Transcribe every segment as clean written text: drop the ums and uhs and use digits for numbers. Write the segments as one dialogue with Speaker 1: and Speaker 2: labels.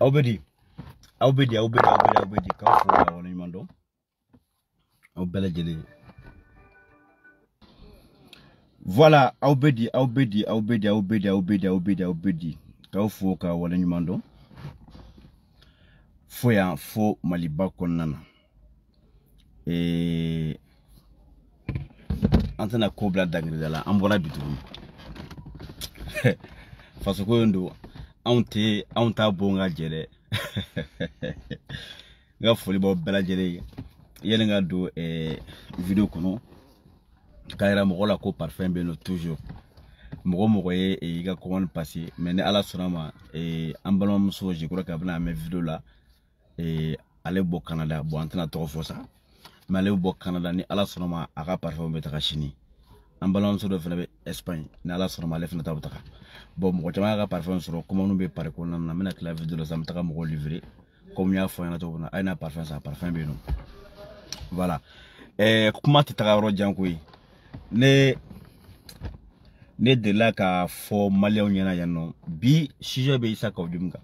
Speaker 1: Aubedi, quand faut on mando. Voilà, Aubedi, quand faut on mando. Faut maliba konana. Et antena kobla dangridala, ambola bitu. Parce que on ta bonga jere. Nga foli bo bela jere. Yele nga do vidéo kono. Kaira mo la ko parfum beno toujours. Mo ye e ga comment passer mais ne ala sonama ambalon muso je crois que bana mes vidéo là aller au Canada bon antena to fo ça mais aller au Canada ni ala sonama aga parfum be ta chini ambalon so do fene Espagne ni ala sonama le fene ta butaka bon mo tama aga parfum so comment nous be pare ko na mena la vidéo là ça me taka mo livrer comme ya fo na to na ay na parfum ça parfum be no voilà comment tu taka ro jankoy ne de la ka fo malien yana yano bi sujet be isa ka odumga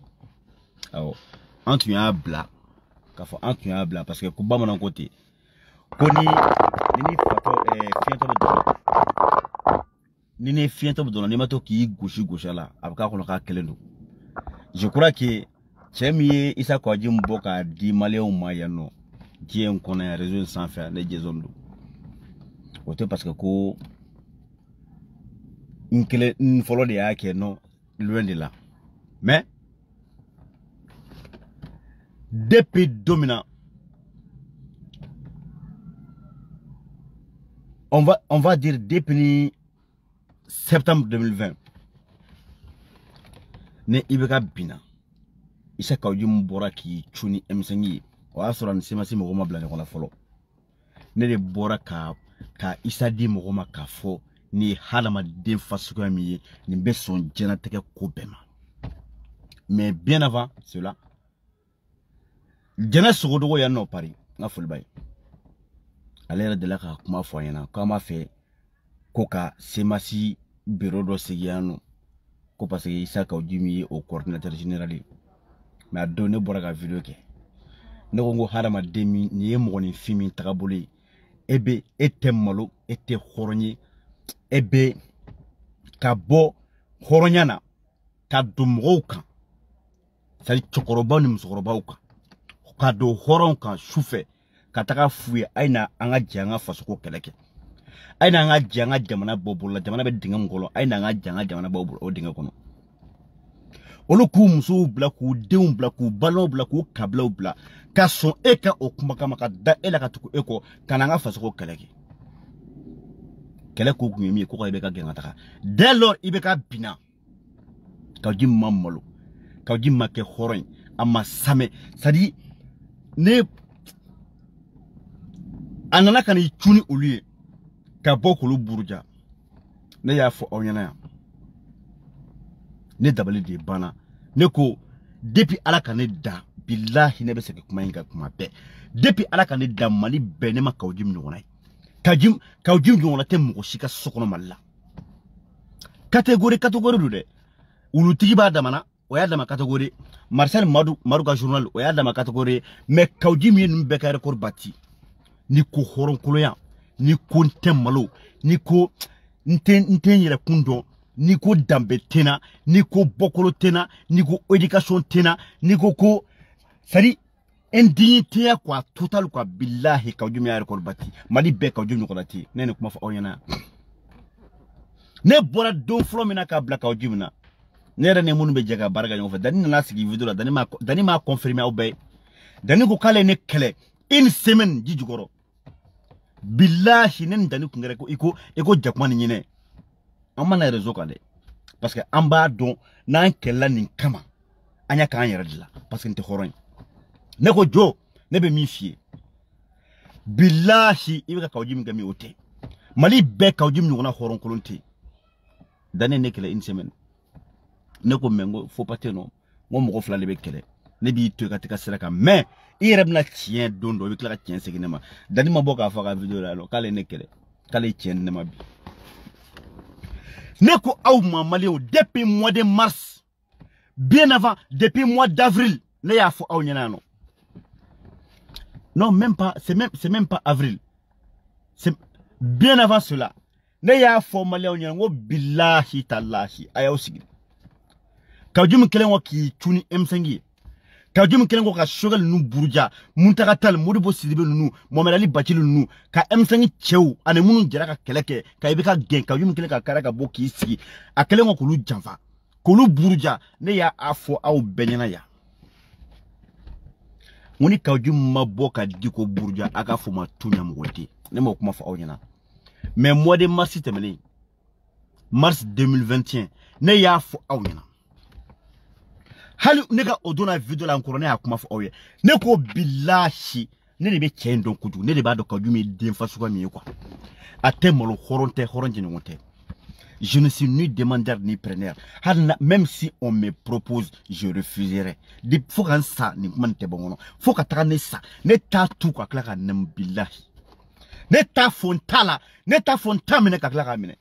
Speaker 1: awo antu ya bla ka fo antu ya bla parce que ko ba mon côté ko ni fato fiento do ni fiento do ni mato ki gauche là abaka ko ka kelendo je crois que chemi isa ko jimbo ka di malien ma yano qui on connaît réseau sans faire les jezondo ote parce que ko une follow de yake non loin de là mais depuis dominant on va dire depuis septembre 2020 ne ibeka bina isa ka yum bora ki chuni emsengi wa asura nsema si mo ma blane ko la follow ne de bora ka isa di mo ma ka fo ni halama den fasuko mi ni be son jena teke ko bema mais bien avant cela jena sogodo ya no Paris nga fulbay alera de la ka kuma fo yana kama fe koka semasi bureau do segiano ko parce que isa ka odimi au coordinateur général mais a donné boraga vidéo ke ne ngo halama demi ni mo ni fimi takabuli ebe etemalo ete khoronyi ebe kabo horonyana ka dumroka sali chokoroba ni musokoroba uka ka do horonka shufe kataka fuye aina anga janga fasuko keleke aina anga janga jamana bobola jamana be dinga ngolo aina anga janga jamana bobola o dinga kono oluku musu blaku deum blaku balo blaku kabla bla ka son eka okumaka maka da ela ka tuku eko kananga fasuko keleke kele ko ngemi ko ibeka gengataka dès lors ibeka bina kawji mamalo kawji make horon ama same sadi ne anana kan chuni olier ka bokulu burja ne ya fo onyana ne dabali de bana ne ko depuis ala kan da billahi ne be se kuma inga kuma be depuis ala kan da mali be ne ma kawji mnona kawjim ngona tem mo shika sokono malla catégorie do de ulu tigi ba damana o ya dama catégorie Marcel Madou ka journal o ya dama catégorie mais kawjim yen be ka record bati ni ko horon koloya ni ko temalo ni ko nten yere kundo ni ko dambe tena ni ko bokolo tena ni ko éducation tena ni ko sari indignité quoi total quoi billahi kawjum ya record bati mali be kawjum ko dati nene kuma fa onyana ne bora do flo mina ka black kawjum na ne rene munu be jaga barga nyofa dani na sigi video la dani ma confirmer au be dani ko kale ne kele une semaine jijugoro billahi nen dani ko ngere ko iko jakman nyine amana rezo ka de parce que amba don nan kella nin kama anya kan yere dila parce que nte horon ne ko jo ne be mi fie billahi ibeka kawjim gami ote mali be kawjim nyona horon kolonti dane ne kele une semaine ne ko mengo faut pas teno mo ko fla le be kele ne bi to ka tika sera ka mais irebna tien dondo bi kla tien seginema dani ma boka fa ka video la no kale ne kele kale tien ne ma bi ne ko aw ma mali depuis mois de mars bien avant depuis mois d'avril ne y'a fo aw ɲɛna non. Non, même pas, c'est même pas avril. C'est bien avant cela. Ne y'a fo malien ɲɛna ngo billahi tallahi ayaw sigi. Kawjum kelen wa ki tuni M5. Kawjum kelen ka shogal nu burja Muntaka Tall Modibo Sidibé nunu Mohamed Ali Bathily nunu ka M5 cɛw ani munun jara ka kɛlɛ kɛ ka ibe ka gɛn Kawjum kelen ka kara ka bɔ k'i sigi a kelen ko kulu janfa kulu burja ne y'a fɔ aw bɛɛ ɲɛna ya ngoni Kawjum ma bɔ ka di ko burja a ka fɔ ma tunya mɔgɔ tɛ ne ma kuma fɔ aw ɲɛna mais mois de mars tɛmɛnen mars 2021 ne y'a fɔ aw ɲɛna hali ne ka odona video la encore ne a kuma fɔ aw ye ne ko billahi ne de be cɛ don kojugu ne de b'a dɔn Kawjum ye den fasuga min ye quoi a tɛ malo hɔrɔn tɛ hɔrɔn jɛɲɔgɔn tɛ je ne suis ni demandeur ni preneur même si on me propose je refuserai faut qu'un sa ni kuma tɛ bɔ kɔnɔ faut ka taga ne sa ne t'a tu ka tila ka nem billahi ne t'a fɔ n t'a la ne t'a fɔ n t'a minɛ ka tila k'a minɛ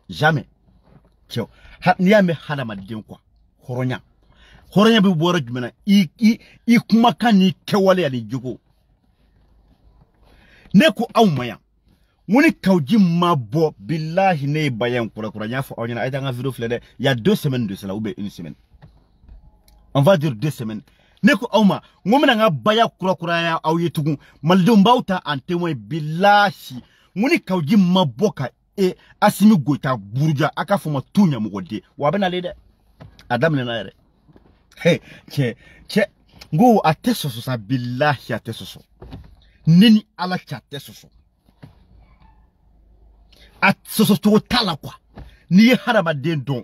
Speaker 1: jamais cɛw n'i y'a mɛn hadamaden quoi hɔrɔnya hɔrɔnya bɛ bɔra jumɛn na i kumakan ni kɛwale ani jogo ne ko aw ma yan ngoni Kawjum ma bɔ billahi ne bayan kura nya fɔ aw ɲɛna ay da nga vidéo filɛ dɛ il y a 2 semaines de cela ou bien 1 semaine on va dire 2 semaines ne ko aw ma ngomina nga baya kura ya aw ye tugun maldenw b'aw ta en témoin billahi ngoni Kawjum ma bɔ ka Assimi Goïta burja aka fɔ ma tunya mɔgɔ de wa bɛ nale dɛ a daminɛ na yɛrɛ hey che ngo ate soso sa billahi ate soso nini ala cha ate soso at soso to tala kwa ni harama den don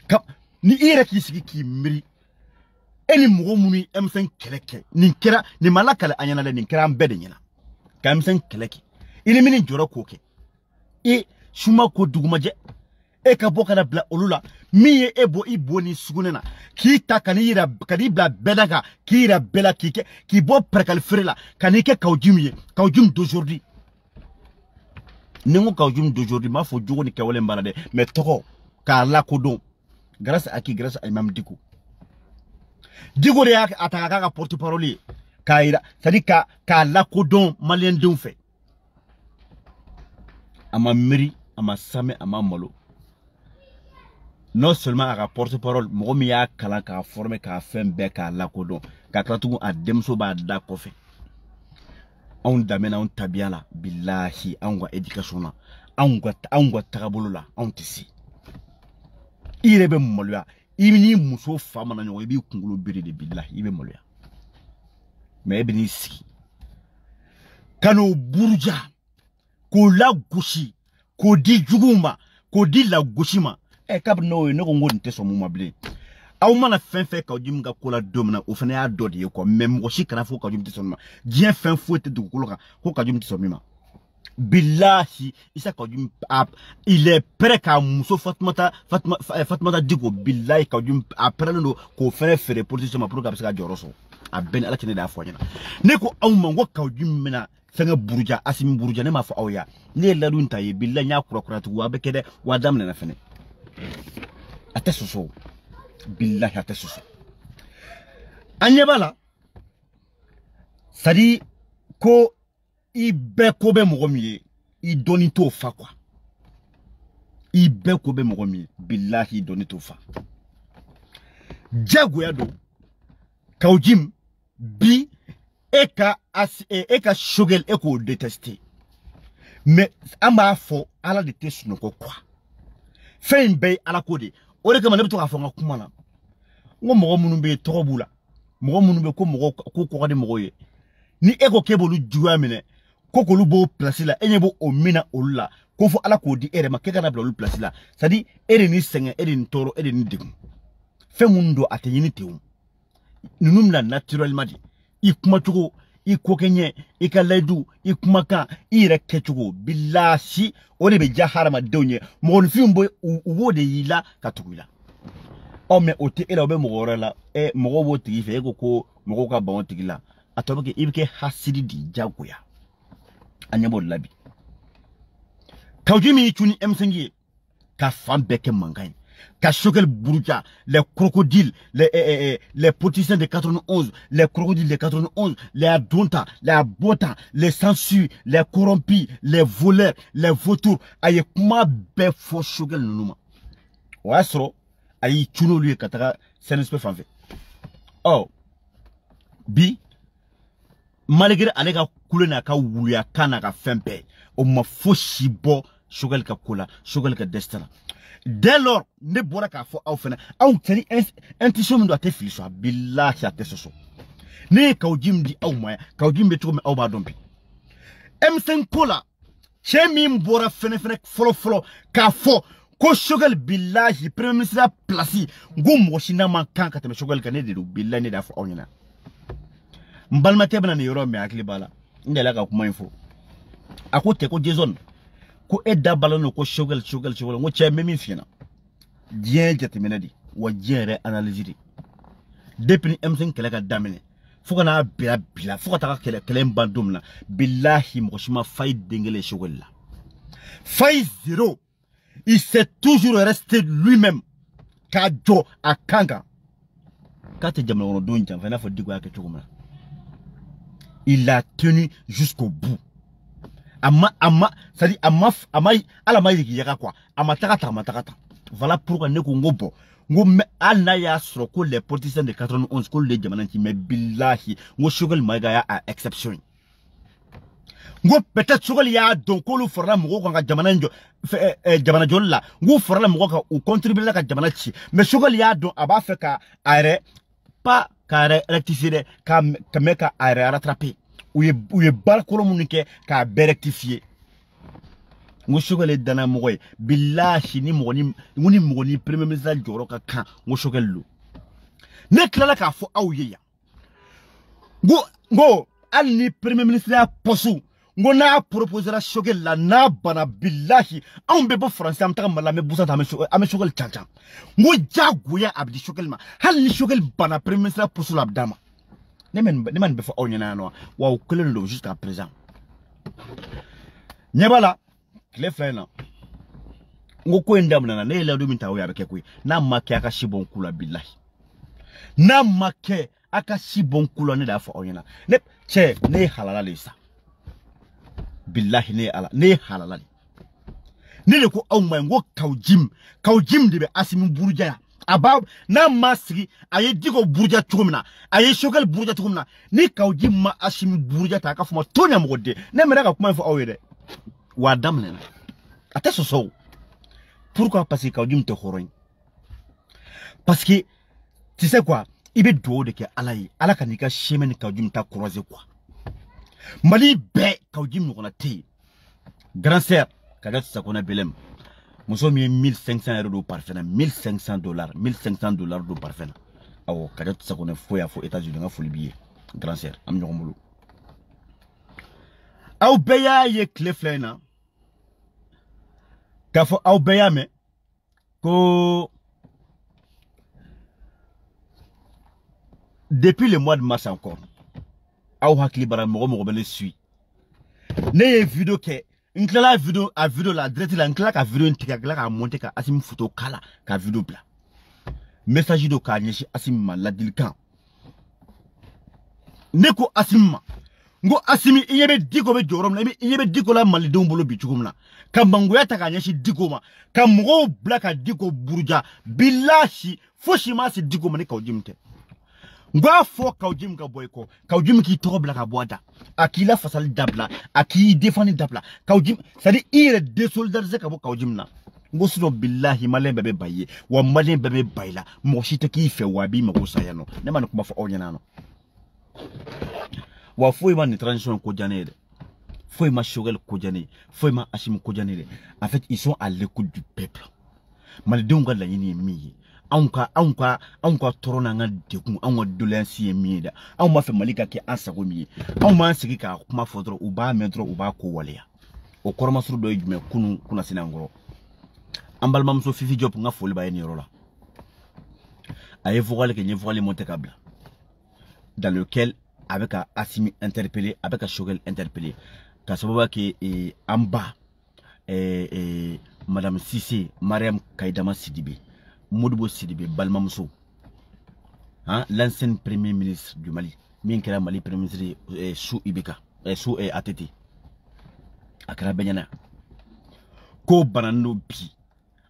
Speaker 1: kam ni ire ki sigi ki miri eni mogo muni M5 keleke ni kera ni malaka la anyana le ni kera mbede nyina ka M5 keleke ini mini joro koke shuma ko dugumaje ka boka na bla olula mi ebo ibo ni sugunena ki ta kanira kanibla bedaka ki ra bela ki bo prekal frela kanike Kawjum d'aujourd'hui ningo Kawjum d'aujourd'hui ma fo jogo ni kawale mbalade mais toko ka la kodon grâce à qui grâce à Imam Dicko de ya ataka ka porte parole kaira c'est-à-dire ka la kodon malien dun fait ama meri ama same ama malo non seulement à porte-parole mogomi ya kala ka former ka fem be ka la kodon ka klatugu a demso ba da kofe on damena on tabiala billahi on wa education na on wa tagabolo la on tisi irebe molya ibini muso fama na nyo ibi kungulo biri de billahi ibe molya mais ibini si kano burja ko la gushi ko di juguma ko di la gushima kab no ne ko ngoni te so mu mabli aw mana fen Kawjum ga kola domna o fana ya dodi ko même ko shikana fo Kawjum te so ma dien fen fo te du ko ko Kawjum te so mima billahi isa Kawjum il est prêt ka muso Fatmata Dicko billahi Kawjum après no ko fere politique ma pour ka bisa joroso a ben ala tene da fo nyana ne ko aw ma ngo Kawjum mina fenga burja Assimi burja ne ma fo aw ya ne la dun taye billahi nya kura tu wa be kede wa dam na fene ate soso billahi ate soso anyebala sadi ko ibe ko be mogomi i doni to fa quoi ibe ko be mogomi billahi doni to fa jagoya do Kawjum bi eka shogel eko détester mais amba fo ala de tesu no quoi fen be ala kode o de kama ne to ka fo ngakuma na ngo mogo munu be togobula mogo munu be ko mogo ko de mogo ye ni eko kebolu juwa mine ko ko lu bo place la enye bo o mina olla ko fo ala kodi ere ma keka na bla lu place la sadi ere ni senga ere ni toro ere ni degu fen mundo atenyini teum nunum la naturellement di ikuma tugo ikokenye ikalaidu ikumaka ire kechugo billahi ode be jaharama donye mon fimbo uwode yila katugila o me ote ela obe mogorela mogo bo tigife ko mogo ka bon tigila atobe ibike hasidi di jagoya anyabo labi Kawjum chuni M5 ka fambeke mangai Choguel Bourja, les crocodiles, les politiciens de 91, les crocodiles de 91, les Adonta, les Abota, les census, les corrompus, les voleurs, les vautours, aye kuma be fo Choguel Nunuma. Ouasro, aye tuno lui katara, c'est n'espèce fanfe. Oh, bi, malgré alega koule na ka wuluya kana ka fempe, o ma fo shibo Choguel ka kola, Choguel ka destala. Dès lors, ne bora ka fo aw fena, aw tani intuition min do ate fili so billahi ate soso. Ne ka ujim di aw maya, ka ujim be tuko me aw ba dompi. M5 kola, che min bora fene folo ka fo ko Choguel billahi premier ministre place ngum washina man kan ka teme Choguel ka ne de billahi ne da fo aw nyina. Mbalma tebna ne yoro me akli bala. Ndela ka kuma info. Akote ko Jason ko edda balano ko Choguel ngo che memi fina dien jatemena di wa jere analyse di depuis M5 kala ka damene fuka na bila fuka ta kele mbandum na billahi moshima fay dengele Choguel la fay zéro. Il s'est toujours resté lui-même kajo akanga kate jamna wono donja fana fo digo yake chukuma. Il a tenu jusqu'au bout. C'est-à-dire, ala maïki yaka quoi. Amatakata. Voilà pourquoi ne kongo ngo alaya sroko les politiciens de 91 ko les jamananti mais billahi ngo Choguel maga a exception. Ngo peut-être Choguel ya donc ko lu forla mo ko nga jamananjo jamana jolla ngo forla mo ko ou contribuer ka jamanachi mais Choguel ya donc aba fait ka arrêt pas ka rectifier ka meka arrêt rattraper. Ou ye bal kolomunike ka rectifier. Ngo Choguel dana mogoy billahi ni mogoni premier ministre joro ka kan ngo Choguel lu ne klala ka fo awye ya ngo al ni premier ministre posu ngo na proposer Choguel la na bana billahi on be bo français am ta mala me busa ta me Choguel tchan ngo jagoya abdi Choguel ma hal ni Choguel bana premier ministre posu la abdama ne man be fo awnya na no wa o kelen lo jusqu'à présent nyebala les frères ngo ko ndam na ne la do minta o ya beke ko na make aka shibon kula billahi na make aka shibon kula ne da fa onyana ne che ne halala lisa billahi ne ala ne halala ne ko aw may ngo kawjim de be asimi buruja abab na masri aye digo buruja tukumna aye Choguel buruja tukumna ni kawjim ma asimi buruja ta ka fuma tonya mo de ne me ka kuma fo awede wa damne ate soso. Pourquoi? Parce que kawjim te horoin. Parce que tu sais quoi, il be do de ke ala kanika chemin kawjim ta croiser quoi. Mali be kawjim no na te. Grand sœur kagat sa kona belem. Muso mi 1500 € do parfait, $1500, $1500 do parfait. Awo kagat sa kona foya fo États-Unis nga foli billet. Grand sœur am ñoxomulu. Aw beya ye cleflena kafo aw beyame ko depuis le mois de mars encore aw hakli bara mo bele suit ne vidéo ke nkla vidéo la direct la nkla ka vidéo ntika ka monter ka asim photo kala ka vidéo bla message do ka nyeshi asim ma ladil kan ne ko asim ngo asimi iyebe diko be jorom na iyebe diko la mali don bolo bi chukumna kambangu ya takanyashi diko ma kamgo blaka diko buruja billahi foshi ma si diko ma ni kawjimte ngwa fo kawjim ka boyko kawjim ki to blaka boada akila fasal dabla aki defani dabla kawjim sadi ire de soldats zaka bo kawjimna ngo suno billahi malembe be baye wa malembe be bayla mo shite ki fe wabi mako sayano ne man ko ba fo onyana wa foi ma ni transition ko janede foi ma Choguel ko jane foi ma Achim ko janede en fait ils sont à l'écoute du peuple malidon ga la yini mi anka torona nga dekun anwa dolensi mi da an ma fe malika ke ansago mi an ma sigi ka kuma fodro u ba metro u ba ko waleya o korma suru do jume kuna sinangoro ambal mamso Fifi Diop nga foli ba yeni rola aye voile ke nye voile monte câble dans lequel avec Assimi interpellé, avec Choguel interpellé. Car c'est pas que en bas, Madame Sissé, Mariam Kaidama Sidibé, Modibo Sidibé Balmamso, hein, l'ancien premier ministre du Mali, Minkera Mali premier ministre sous Ibeka, sous ATT, Akara Benyana, Ko Banano Bi,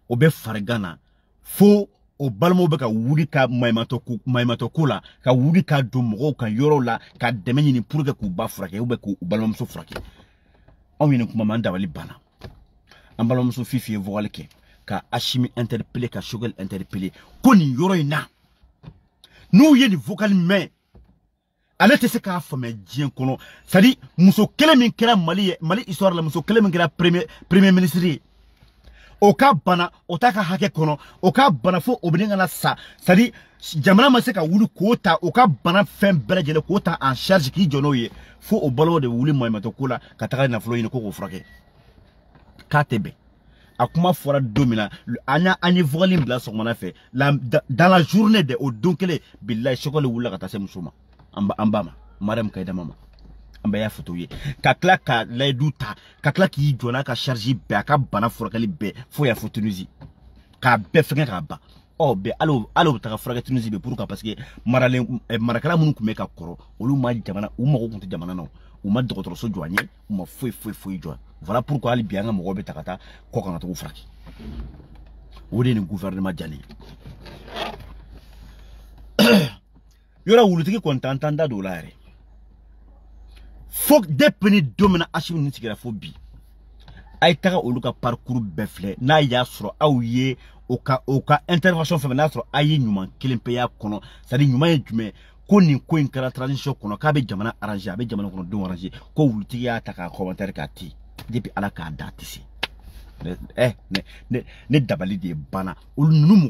Speaker 1: Obe Fargana, Fo o balmo be ka wuri ka maimato kula ka wuri ka dumgo ka yoro la ka demeni ni pour que ku ba frake ou be ku balmo so frake on yene kuma manda wali bana an balmo so fifi voile ke ka Ashimi interpeller ka Choguel interpeller koni yoro ina nou ye ni vocal mais ale te se ka fama dien kono sadi muso kele min kera Mali histoire la muso kele min kera premier ministre o ka bana o ta ka hake kono o ka bana fo obinga na sa sadi jamana ma se ka wuli kota o ka bana fen belajele kota en charge ki jono ye fo o balo de wuli moymato kula ka ta na flo yin ko frake katebe akuma fora domina anya ani volim bla so mona fait dans la journée de o donkele billahi Choguel wula ka ta se musuma ambama madame kayda mama amba ya photo ye kakla ka laiduta kakla ki jona ka charge be aka bana furakali be fo ya photo nuzi ka be fenga ka ba oh be alo ta ka furakali nuzi be pourquoi parce que marakala munu kume ka koro olu ma jamana u mako kunti jamana no u ma dokotoro so joanye u ma foi joa voilà pourquoi ali bianga mo be takata ko kan to furaki wodi ni gouvernement jani yora wulutiki kontantanda dolare faut dépendre domina Ashimi ni sigara fo bi ay taga oluka parcours befle na ya soro awye oka intervention fe na soro ayi nyuma kelempe ya kono sadi nyuma ye jume ko ni ko in kala transition kono ka be jamana arranger be jamana kono don arranger ko wuluti ya taka commentaire ka ti depuis ala ka datisi ne dabali de bana olu nunu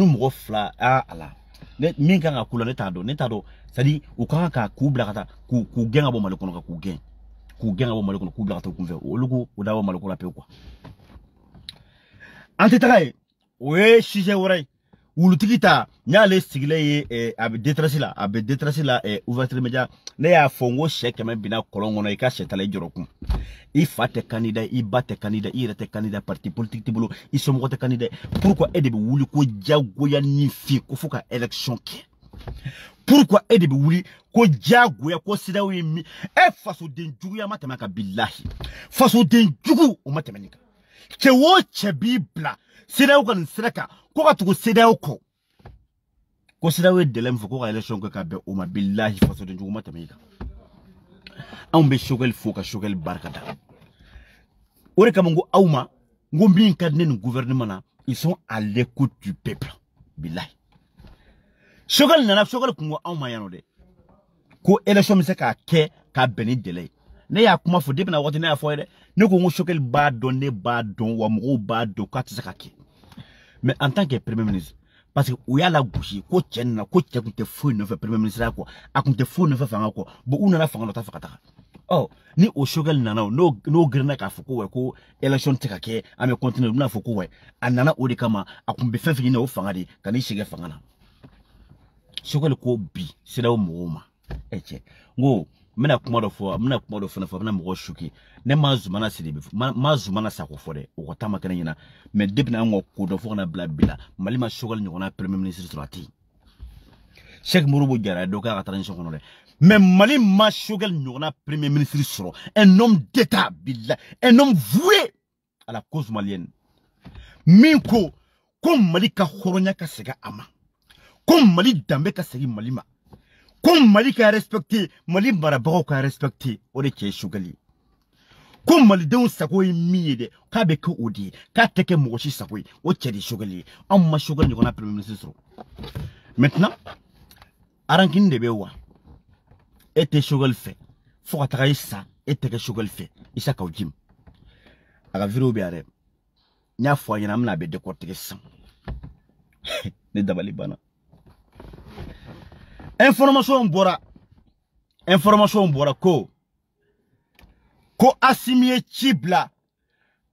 Speaker 1: mo fla ala ne min kan ka kula ne ta do sadi o kan ka ku bla kata ku genga bo malikono ka ku genga bo malikono ku bla kata ku ve o lugo o dawo malikono pe quoi ante tagay we sujet woray wulutikita nyale sigile ye abe detrasi la ouverture media ne ya fongo cheke men bina kolongo no ka chetala jorokum i fate candidat i bate candidat i rete candidat parti politique tibulo i somo te candidat pourquoi ede be wuli ko jagoya ni fi ko fuka election ke pourquoi ede be wuli ko jagoya ko sidawo mi faso den jugu ya matema ka billahi faso den jugu o matema nika ke wo chebibla sidawo kan siraka ko ka tugo sidawo ko sidawo delem fo ko ka election ka be o ma billahi faso den jugu matema nika on be Choguel fo ka Choguel barkada ore kamango auma ngombi nkadne no gouvernement ils sont à l'écoute du peuple billahi Choguel nana Choguel kungo auma yano de ko election mi se ka ke ka beni delay ne ya kuma fo depuis na wote ne ya fo de ne ko ngo Choguel ba don wa mo ba do ka tse ka ke mais en tant que premier ministre parce que o ya la gouchi ko tchenna ko tchekunte fo ne fait premier ministre ko akunte fo ne fait fanga ko bo una na fanga no ta fakata oh ni o Choguel nana no grena ka foko we ko election tika ke ame continue na foko we anana o de kama akumbe fenfi ni o fanga de kani shige fanga na Choguel ko bi sida o mooma eche ngo mena kuma do fo na fo na mo shuki ne mazuma sidibe mazuma na sako fode o tama kana nyina mais depuis na ngo ko do fo na blabila malima Choguel ni ona premier ministre surati Cheikh Mouroubo Diarra do ka transition kono de mais Mali ma Choguel n'aura premier ministre sur un homme d'état billah un homme voué à la cause malienne minko comme Mali ka khoronya ka sega ama comme Mali dambe ka segi malima comme Mali ka respecté Mali barabako ka respecté o de ke Choguel comme Mali de sako mi de ka be ko odi ka teke mo shi sako o chedi Choguel amma Choguel n'aura premier ministre sur maintenant arankin de bewa était Choguel fait faut travailler ça était que Choguel fait isa ka ujim aga viro be are nya fo yana amna be de côté sang ne dabali bana information bora ko Assimi Chibla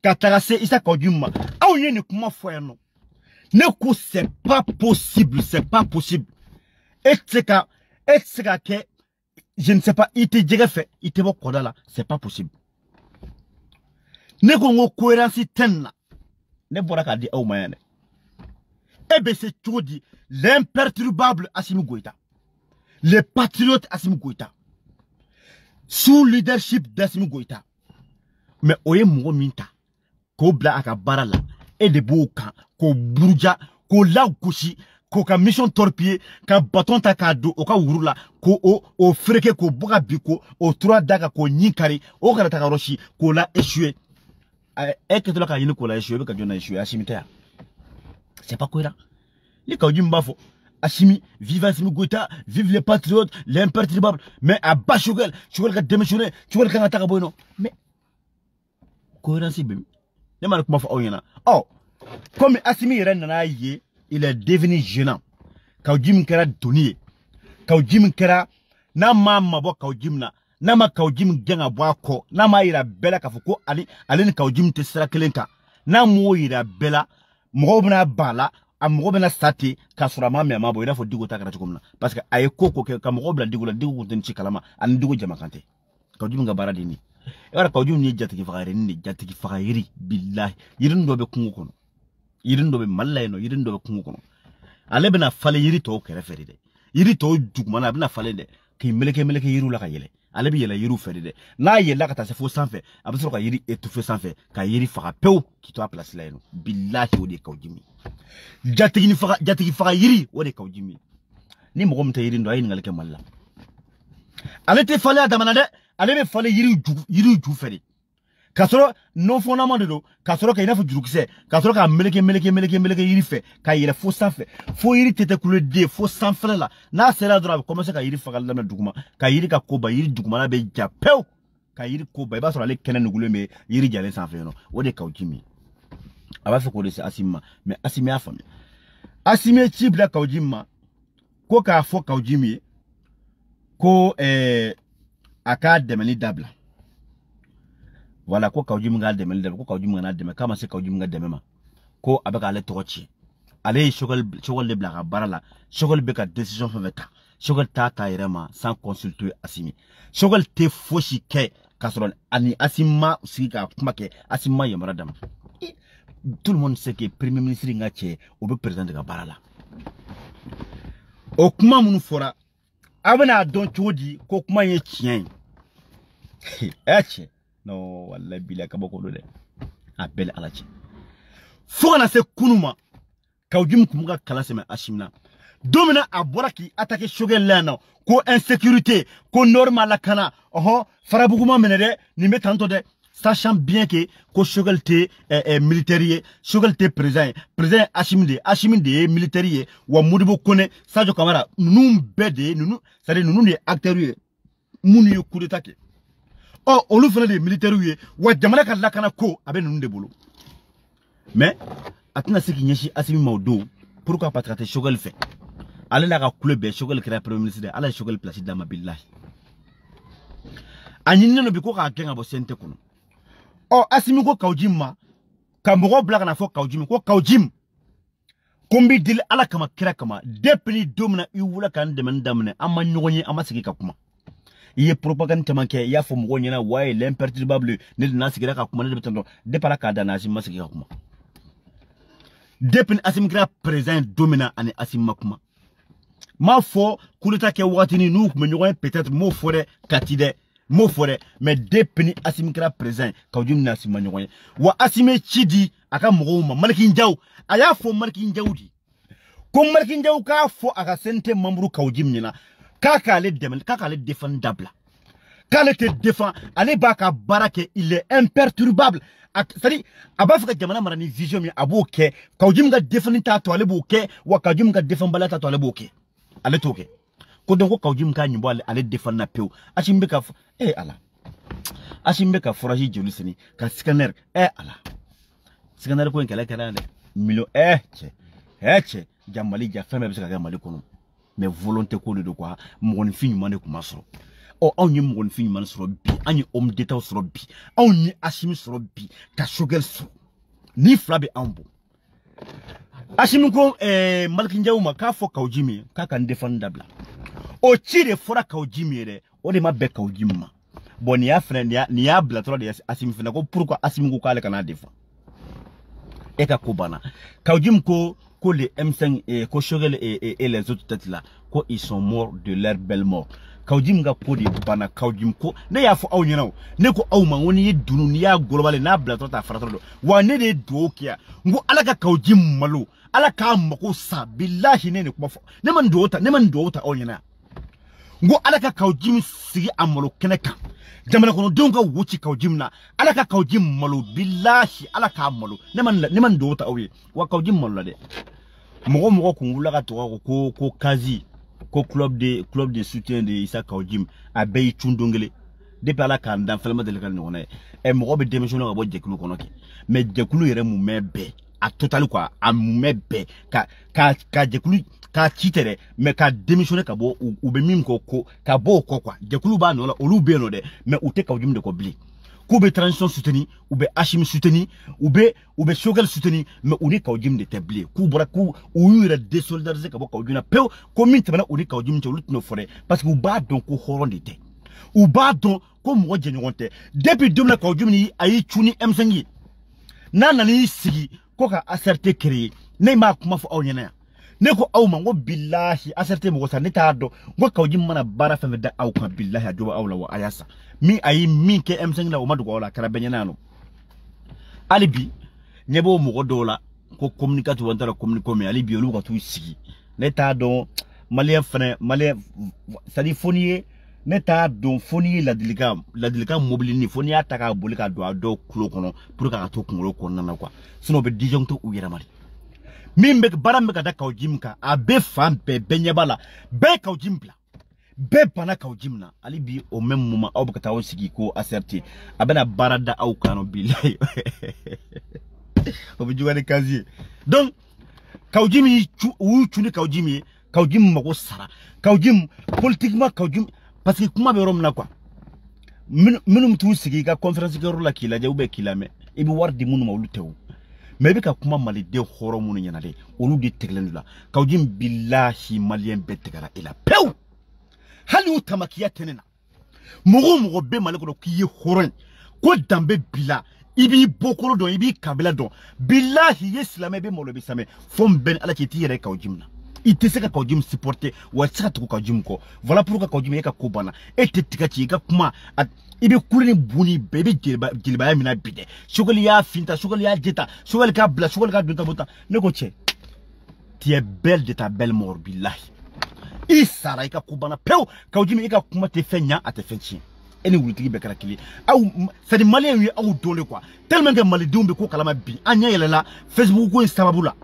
Speaker 1: katarase isa ka ujim aw yene kuma fo yano ne ko c'est pas possible et c'est que je ne sais pas, il te fait, il te voit là, c'est pas possible. Ne ko cohérence tenna. Ne bora ka di au mayane. EBC Tchodi, l'imperturbable Assimi Goïta, les patriotes Assimi Goïta, sous leadership d'Assimi Goïta. Mais oye mougo minta, ko bla aka barala, et de bouka, ko bourja, ko la gauchi, ko ka mission torpiller, ka bâton ta kado, o ka wurula, ko o freke ko boka biko, o trois daga ko nyikari, o kara taka roshi, ko la échoué. Et que tu l'as gagné ko la échoué, ka jona échoué, Assimi. C'est pas cohérent. Les Kaoudim Bafo, Assimi, vive Assimi Goïta, vive les patriotes, l'imperturbable, mais à bas Choguel, Choguel qui a démissionné, Choguel qui a attaqué Boyno. Mais, cohérence, bébé. Oh, comme Assimi Renanaye, il est devenu gênant. Kaoudim Kera Donier, Kaoudim Kera, Nama Mabo Kaoudim na, Nama Kaoudim Genga Boako, Nama ira Bella Kafuko, Alin Kaoudim Tessera Kelenka, Namo ira Bella. Mrobna bala a mrobna sati kasurama me amabo ina fo digo takara chukumna parce que ay koko ke kam robla digo la digo ten chikalama an digo jamakante kawjum nga baradi ni wala kawjum ni jatti ki faare ni jatti ki faare billahi yirin dobe kungu kono yirin dobe mallayno yirin dobe kungu kono ale bena fale yiri to kere feride yiri to dugmana bena fale de ki meleke yiru la ka yele ale bi yela yiru feride na yela ka ta se fo sanfe abisro ka yiri étouffé sanfe ka yiri fara pew ki to a place la eno billahi wodi kawjimi jatti ki fara yiri wodi kawjimi ni mo gomta yiri ndo ay ngalke malla ale te fale adamana de ale be fale yiri ju feride kasoro non fondament de do kasoro ka ina fo jurukise kasoro ka meleke yiri fe ka yira fo sanfe fo yiri tete kule de fo sanfe la na sera dora commencer ka yiri fagal na duguma ka yiri ka koba yiri duguma na be japeu ka yiri koba ba so ale kenen ngule me yiri jale sanfe no wode kawjimi aba fe ko de Asima mais Assimi a fami Assimi chibla kawjima ko ka fo kawjimi ko aka demeni dabla. Voilà ko kawjim ngal demel de ko kawjim ngana deme kama se kawjim ngal deme ma ko abaka ale tochi ale shogol le blaga barala shogol beka décision fa veta shogol ta irema sans consulter Assimi shogol te foshi ke kasron ani Assima sika kuma ke Assima yamara dam tout le monde sait que premier ministre ngache obe président de barala o kuma munu fora abana don chodi ko kuma ye chien eche no wallahi bila kabako do de appel alachi fona se kunuma kawjum kumuga kalase me Ashimna domina aboraki attaquer Choguel lana ko insécurité ko normal la kana farabuguma menede ni metanto de sachant bien que ko Choguel te militaire Choguel te président Assimi de militaire wa Modibo Kone Sadio Camara num bede nunu c'est nunu de acteurs munu coup d'état. Oh, on nous fait des militaires, ou jamana ka lakana ko abe nous de bolo. Mais atina ce qui nyeshi Assimi Maudo pourquoi pas traiter Choguel fait. Allez la couleur be Choguel créer premier ministre, allez Choguel placer dans ma billahi. Anine no biko ka kenga bo sente kono. Oh Assimi ko kawjimma kambo blaga na fo kawjim ko kawjim. Kombi dil ala kama kira kama depeni domina iwula kan demen damne amma nyonye amma sigi ka kuma. Il est propagande manqué, il y a faux mouronnier, ouais, l'imperturbable, ne n'a pas comment de temps, dépara kadana, Assimi Masika. Depuis Assimi présent dominant en Assimi Makuma. Ma foi, Kouleta qui a watini nous, mais nous peut-être mot forêt, katide, mot forêt, mais depuis Assimi présent, quand Jim Nassim Manoué, ou Assimi Chidi, Aka Mouroma, Malkin Diaw, Aya fo Malkin Diaoudi. Comme Malkin Diaw ka fo Aka Sente Mambrou Kaujim Nina. Kaka le défendable. Quand il te défend, allez baka barake, il est imperturbable. C'est-à-dire, abafika jamana marani vision mi aboke, kaujim ga défend ta to ale boke, wa kaujim ga défend balata to ale boke. Ale toke. Ko donc kaujim ka nyimbo ale défend na peu. Ashimbe ka ala. Ashimbe ka foraji jolisini, ka scanner ala. Scanner ko enkala kala milo che jamali ja femme bisa ga mali kono. Mais volonté ko de quoi mon fin mané ko masro o on yi mon fin man sro bi anyi homme d'état sro bi on yi Assimi sro bi ka Choguel sro ni flabe ambo Assimi ko Malkin Diaw ma ka fo kawjimi ka kan défendable o tire fora kawjimi re o de ma be kawjimma bon ya friend ya ni ya blatro de Assimi fina ko pourquoi Assimi ko kale kana défend e ka ko bana kawjim ko que les M5 et Koshogel et les autres têtes là, ils sont morts de leur belle mort. Kaujim ga ko de bana kaujim ko ne ya fu awnya nawo ne ko awma woni yedunu ni ya global na blato ta farato wa ne de do kia ngo alaka kaujim malo alaka mako sa billahi ne kuma ne man do ta awnya na ngo alaka kaujim sigi amalo keneka jamana kono donga wuci kaujim na alaka kaujim malo billahi alaka malo ne man do ta awye wa kaujim malo de mo ko ngula ka to ko kazi ko club de soutien de Issa Kaujim a bay chundongele depuis ala kan dan falma de lekal no ne e mo be démissionné ko jekulu kono ke mais jekulu yere mu mebe a total quoi a mu mebe ka jekulu ka chitere mais ka démissionné ka bo ou be mim ko ka bo ko quoi jekulu ba no la olu be no de mais ou te Kaujim de ko bli ou be transition soutenu ou be Hashim soutenu ou be Shogel soutenu mais ou ni Kaujim de tabli ku bora ku ou yura désolidariser ka bo Kaujim na peu commune tabana ou ni Kaujim te lutte no forêt parce que ou ba donc ko horonde te ou ba donc ko mo je ngonte depuis 2000 Kaujim ni ayi chuni M5 nana ni sigi ko ka acerté créer ne ma kuma fo awnyana ne ko awma ngo billahi acerté mo sa ne ta do ngo Kaujim mana bara fa da aw kan billahi ajoba awla wa ayasa mi ayi mi ke M5 la o madu ko la kara benyana alibi nyebo mo dola ko communicateur wantara communico mais alibi olu ko tu sigi ne ta don malien frère malien sadi fonier ne ta don fonier la délicat mobile ni fonier ataka bolika do kulo kono pour ka to kulo kono na quoi sinon be dijon to uyera mari mimbe barambe ka da Kaujim ka abe fam be benyabala be Kaujim bla be pana Kaujim na alibi au même moment au baka tawo sigi ko acerté abena barada au kano billahi obijuwa kazi donc Kaujim ou chuni Kaujim mako sara Kaujim politiquement Kaujim parce que kuma be rom na quoi minum tu sigi ka conférence ke rola kila jawbe kila me ibi wardi munu mawlu tew mais be ka kuma mali de horo munu nyana de olu de teglen la Kaujim billahi malien betegara ila pew hali utamakiya tenena mugo be mali ko ki horon ko dambe bila ibi bokoro don ibi kabila don billahi yeslame be molo be same fom ben ala ki tire Kaujim na ite seka Kaujim supporter wa saka to Kaujim ko voilà pourquoi Kaujim yeka ko bana et tika ci ka kuma ibi kulini buni bebe jilba ya mina bide shogoli ya finta shogoli ya jeta shogoli ka bla shogoli ka dunta bota ne ko che tu es belle de ta belle mort billahi isara ika ko bana pew Kaujim yeka kuma te fenya ate fenchi eni wulitigi be kala kili au c'est des maliens wi au dole quoi tellement que mali dumbe ko kalama bi anya yelela Facebook ko Instagram la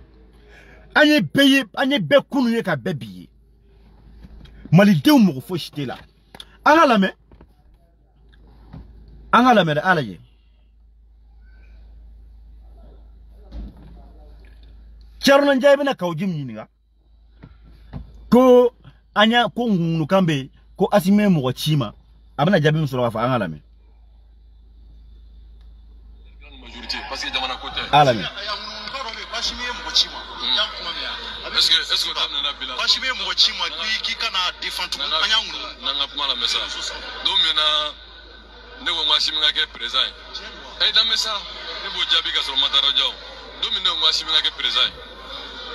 Speaker 1: anye be kunu ye ka bebi mali dew mo fo chité là anga la me de ala ye charna njaybe na Kaujim nyiniga ko anya ko ngunu kambe ko asime mo chima abana jabi msolo fa anga la me majorité parce que jamana côté ala me est-ce que tu as bilan parce que mo chima qui kana défendre anyangu nanga kuma la message do mena nego ngwashimi ngake présent dans message ne bo jabi ka so matara jaw do mena ngwashimi ngake présent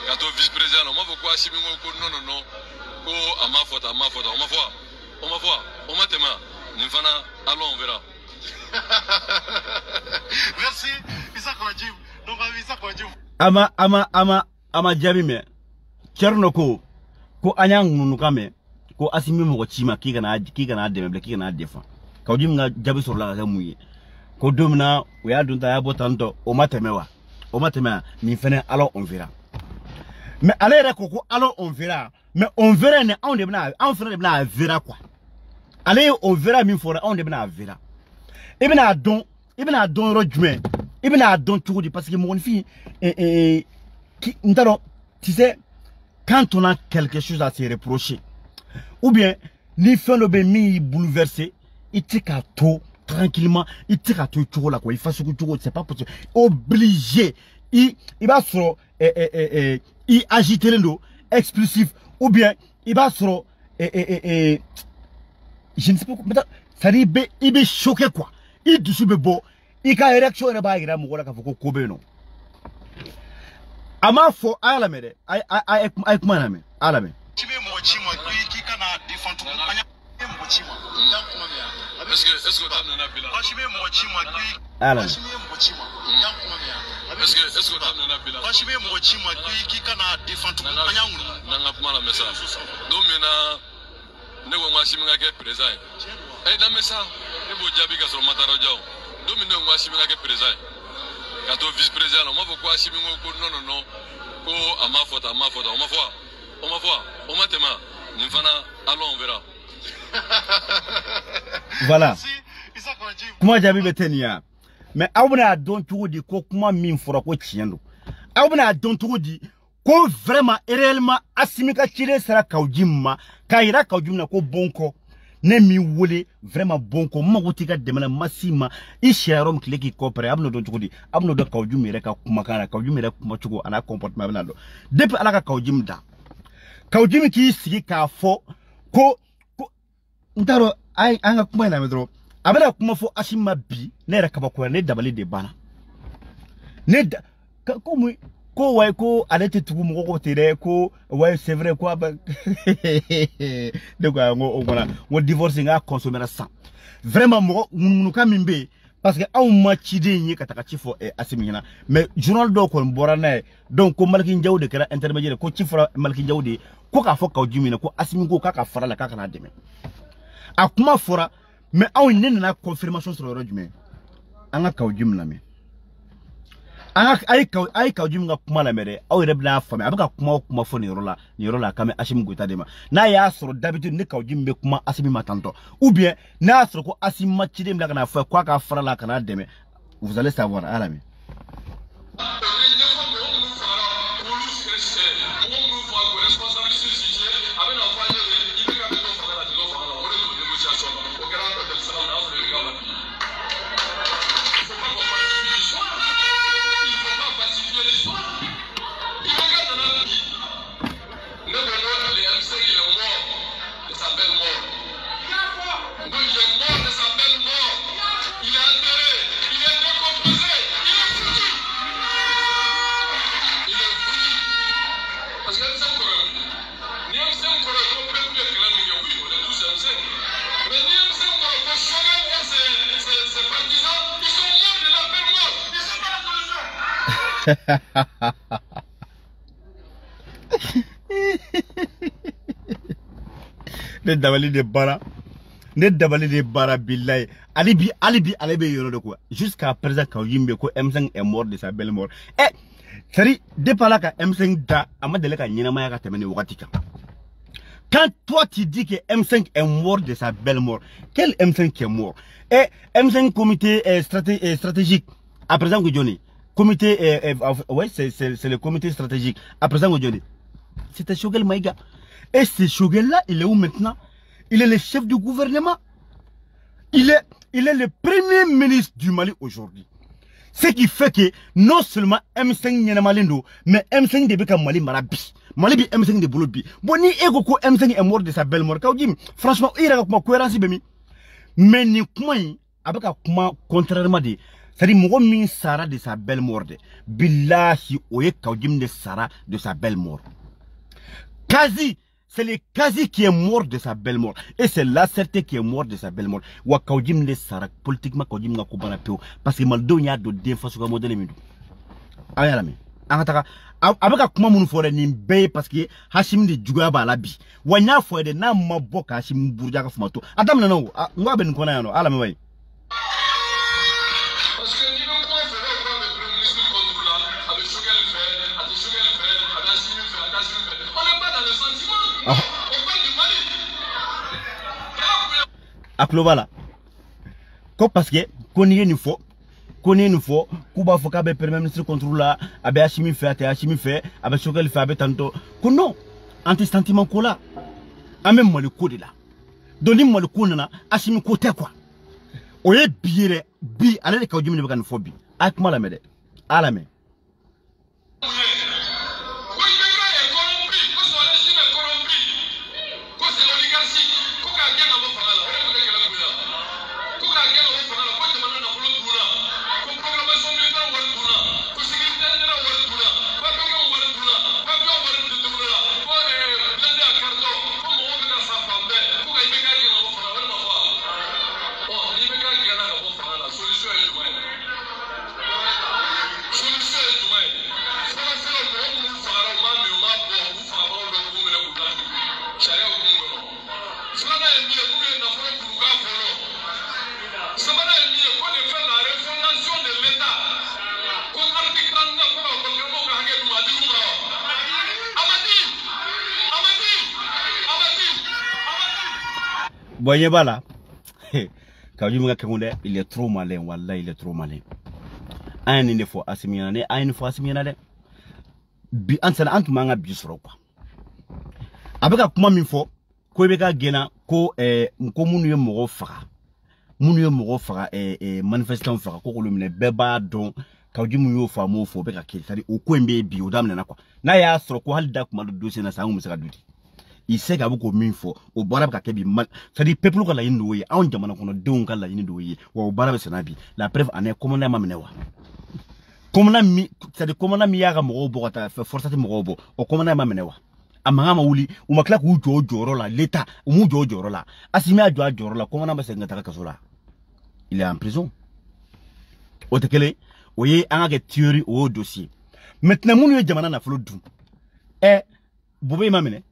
Speaker 1: ka to vice président mo ko ashimi ko non ko amafota on ma voit on matema nifana allons on verra merci Issa Kaujim donc Issa Kaujim ama jabi me Cherno ko anyang nunu kame ko asimi mo chima kika na demeble kika na defa Kaujim nga jabi sur la ga muyi ko domna o ya dunta ya botanto o matemewa mi fene alors on verra mais allez ko alors on verra mais on verra ne on fera de bna verra quoi allez on verra mi fora on de bna verra ibna don rojme ibna don tuudi parce que mon fille qui ndaro tu sais quand on a quelque chose à se reprocher, ou bien, les fins de mi bouleversé, il te qu'à tout, tranquillement, il te qu'à tout, là, quoi, il fait ce que tu veux, c'est pas possible. Obligé, il va se, il agiter le dos, explosif, ou bien, il va se, je ne sais pas, ça dit, il est choqué, quoi. Il te soube beau, il a une réaction, il va y avoir un mot, là, qu'il faut qu'on non. ama fo ala me de ay kuma na me ala me
Speaker 2: tibe mo chima ki kana different anya mo chima ya kuma me est-ce que tam na bila chibe mo chima ki
Speaker 1: ala me
Speaker 2: chibe mo chima ya kuma me est-ce que tam na bila chibe mo chima ki kana different anya nguru na kuma na mesa do me na ne go ngwashimi ngake president da mesa ne bo jabi ka so mataro jaw do me ne ngwashimi ngake president kato vice président on va quoi chimi ko non ko amafota on ma tema ni fana allons on verra
Speaker 1: voilà kuma jabi betenia mais awbuna don tugudi ko kuma min fura ko tiendo awbuna don tugudi ko vraiment et réellement asimika chire sara kawjimma kayira kawjimna ko bonko ne mi wole vraiment bonko magutika demana masima isharom kleki kopere abno don tugudi abno do kawjumire ka kuma kana kawjumire kuma chugo ana comportement belando depuis alaka kawjimda kawjimi ki sigi ka fo ko ndaro ay anga kuma na medro abela kuma fo ashima bi ne reka bakwa ne dabali de bana ne ko mu ko way ko alete tugu mo ko tere ko way c'est vrai quoi de quoi ngo divorce nga consommer ça vraiment mo munu kamimbe parce que aw ma chide nyi kataka chifo asimina mais journal do ko mbora na donc ko malki njawde kala intermédiaire ko chifra malki njawde ko ka fo ka jumina ko asimi ko ka fara la ka na deme akuma fora mais aw nena confirmation sur le jume anga ka jumna me anga ay ka jumga kuma la mere aw rebla fami abaka kuma fo ni rola kame ashim guta dema na ya soro d'habitude ne ka jumbe kuma asimi matanto ou bien na soro ko asimi machide mla kana fo kwa ka fara la kana deme vous allez savoir alami ne dabali de bara billahi alibi yoro de quoi jusqu'à présent quand yimbe ko M5 est mort de sa belle mort sari dépala ka M5 da amadele ka nyina maya ka temene wakati ka quand toi tu dis que M5 est mort de sa belle mort quel M5 qui est mort M5 comité stratégique à présent que Johnny comité ouais c'est le comité stratégique à présent que Johnny c'était Choguel Maïga. Et ce Choguel-là, il est où maintenant? Il est le chef du gouvernement. Il est le premier ministre du Mali aujourd'hui. Ce qui fait que non seulement M5 n'est pas Malindo, mais M5 de Beka Mali Marabi. Mali bi M5 de Bolobi. Bon, ni ego ko M5 est mort de sa belle mort. Franchement, il y a une cohérence. Mais ni comment avec comment contrairement de c'est-à-dire mon min Sara de sa belle mort. Billahi oye Kaoudim de Sara de sa belle mort. Kazi, c'est le Kazi qui est mort de sa belle mort. Et c'est la certitude qui est mort de sa belle mort. Wa Kaoudim de Sara, politiquement Kaoudim n'a pas de peo. Parce que Maldo n'y a de défense sur le modèle Midou. Ayalame. Angataka. Avec comment mon forêt n'y paye parce que Hashim de Djougaba la bi. Wanya forêt de Nama Boka Hashim Bourdiaka Fumato. Adam Nano, moi ben Konano, Alame way. Aklovala. Ko parce que konye ni fo kuba fo ka be premier ministre contrôle la abe Hashimi fait abe Choguel fait abe tanto ko non anti sentiment ko la amem mo le ko de la doni mo le ko na Hashimi ko te quoi oye biere bi ale le ka ojumi be kan fo bi akma la mede ala me Voyez pas là. Quand je me regarde, il est trop malin. Wallah, il est trop malin. Une fois, Assimiane, une fois, Assimiane. Bi ansana antumanga bisoro kwa. Abeka kuma minfo, ko ebeka gena ko ko munu ye mogo faga. Munu ye mogo faga manifestant faga ko kolumine beba don kawji mu yo fa mo fo beka ke sari o ko embe bi o damna na kwa. Na ya soro ko halda kuma do dossier na sangu musaka dudi. Ise ga buko minfo o bara beka ke bi mal sari peuple ko la yindo ye on jamana kono deun kan la yindo ye o bara be senabi. La preuve ane comment na mamenewa. C'est de comment on a mis à Morobo, force de Morobo, ou comment on a mamenewa. A Mahama Ouli, ou Maclac ou Jorola, l'État, ou Moujo Jorola. Assimia Jorola, comment on a passé Natakasola. Il est en prison. Au Tekele, voyez, un théorie au dossier. Maintenant, mon Yamana n'a fallu tout. Eh, Boubé Mamene.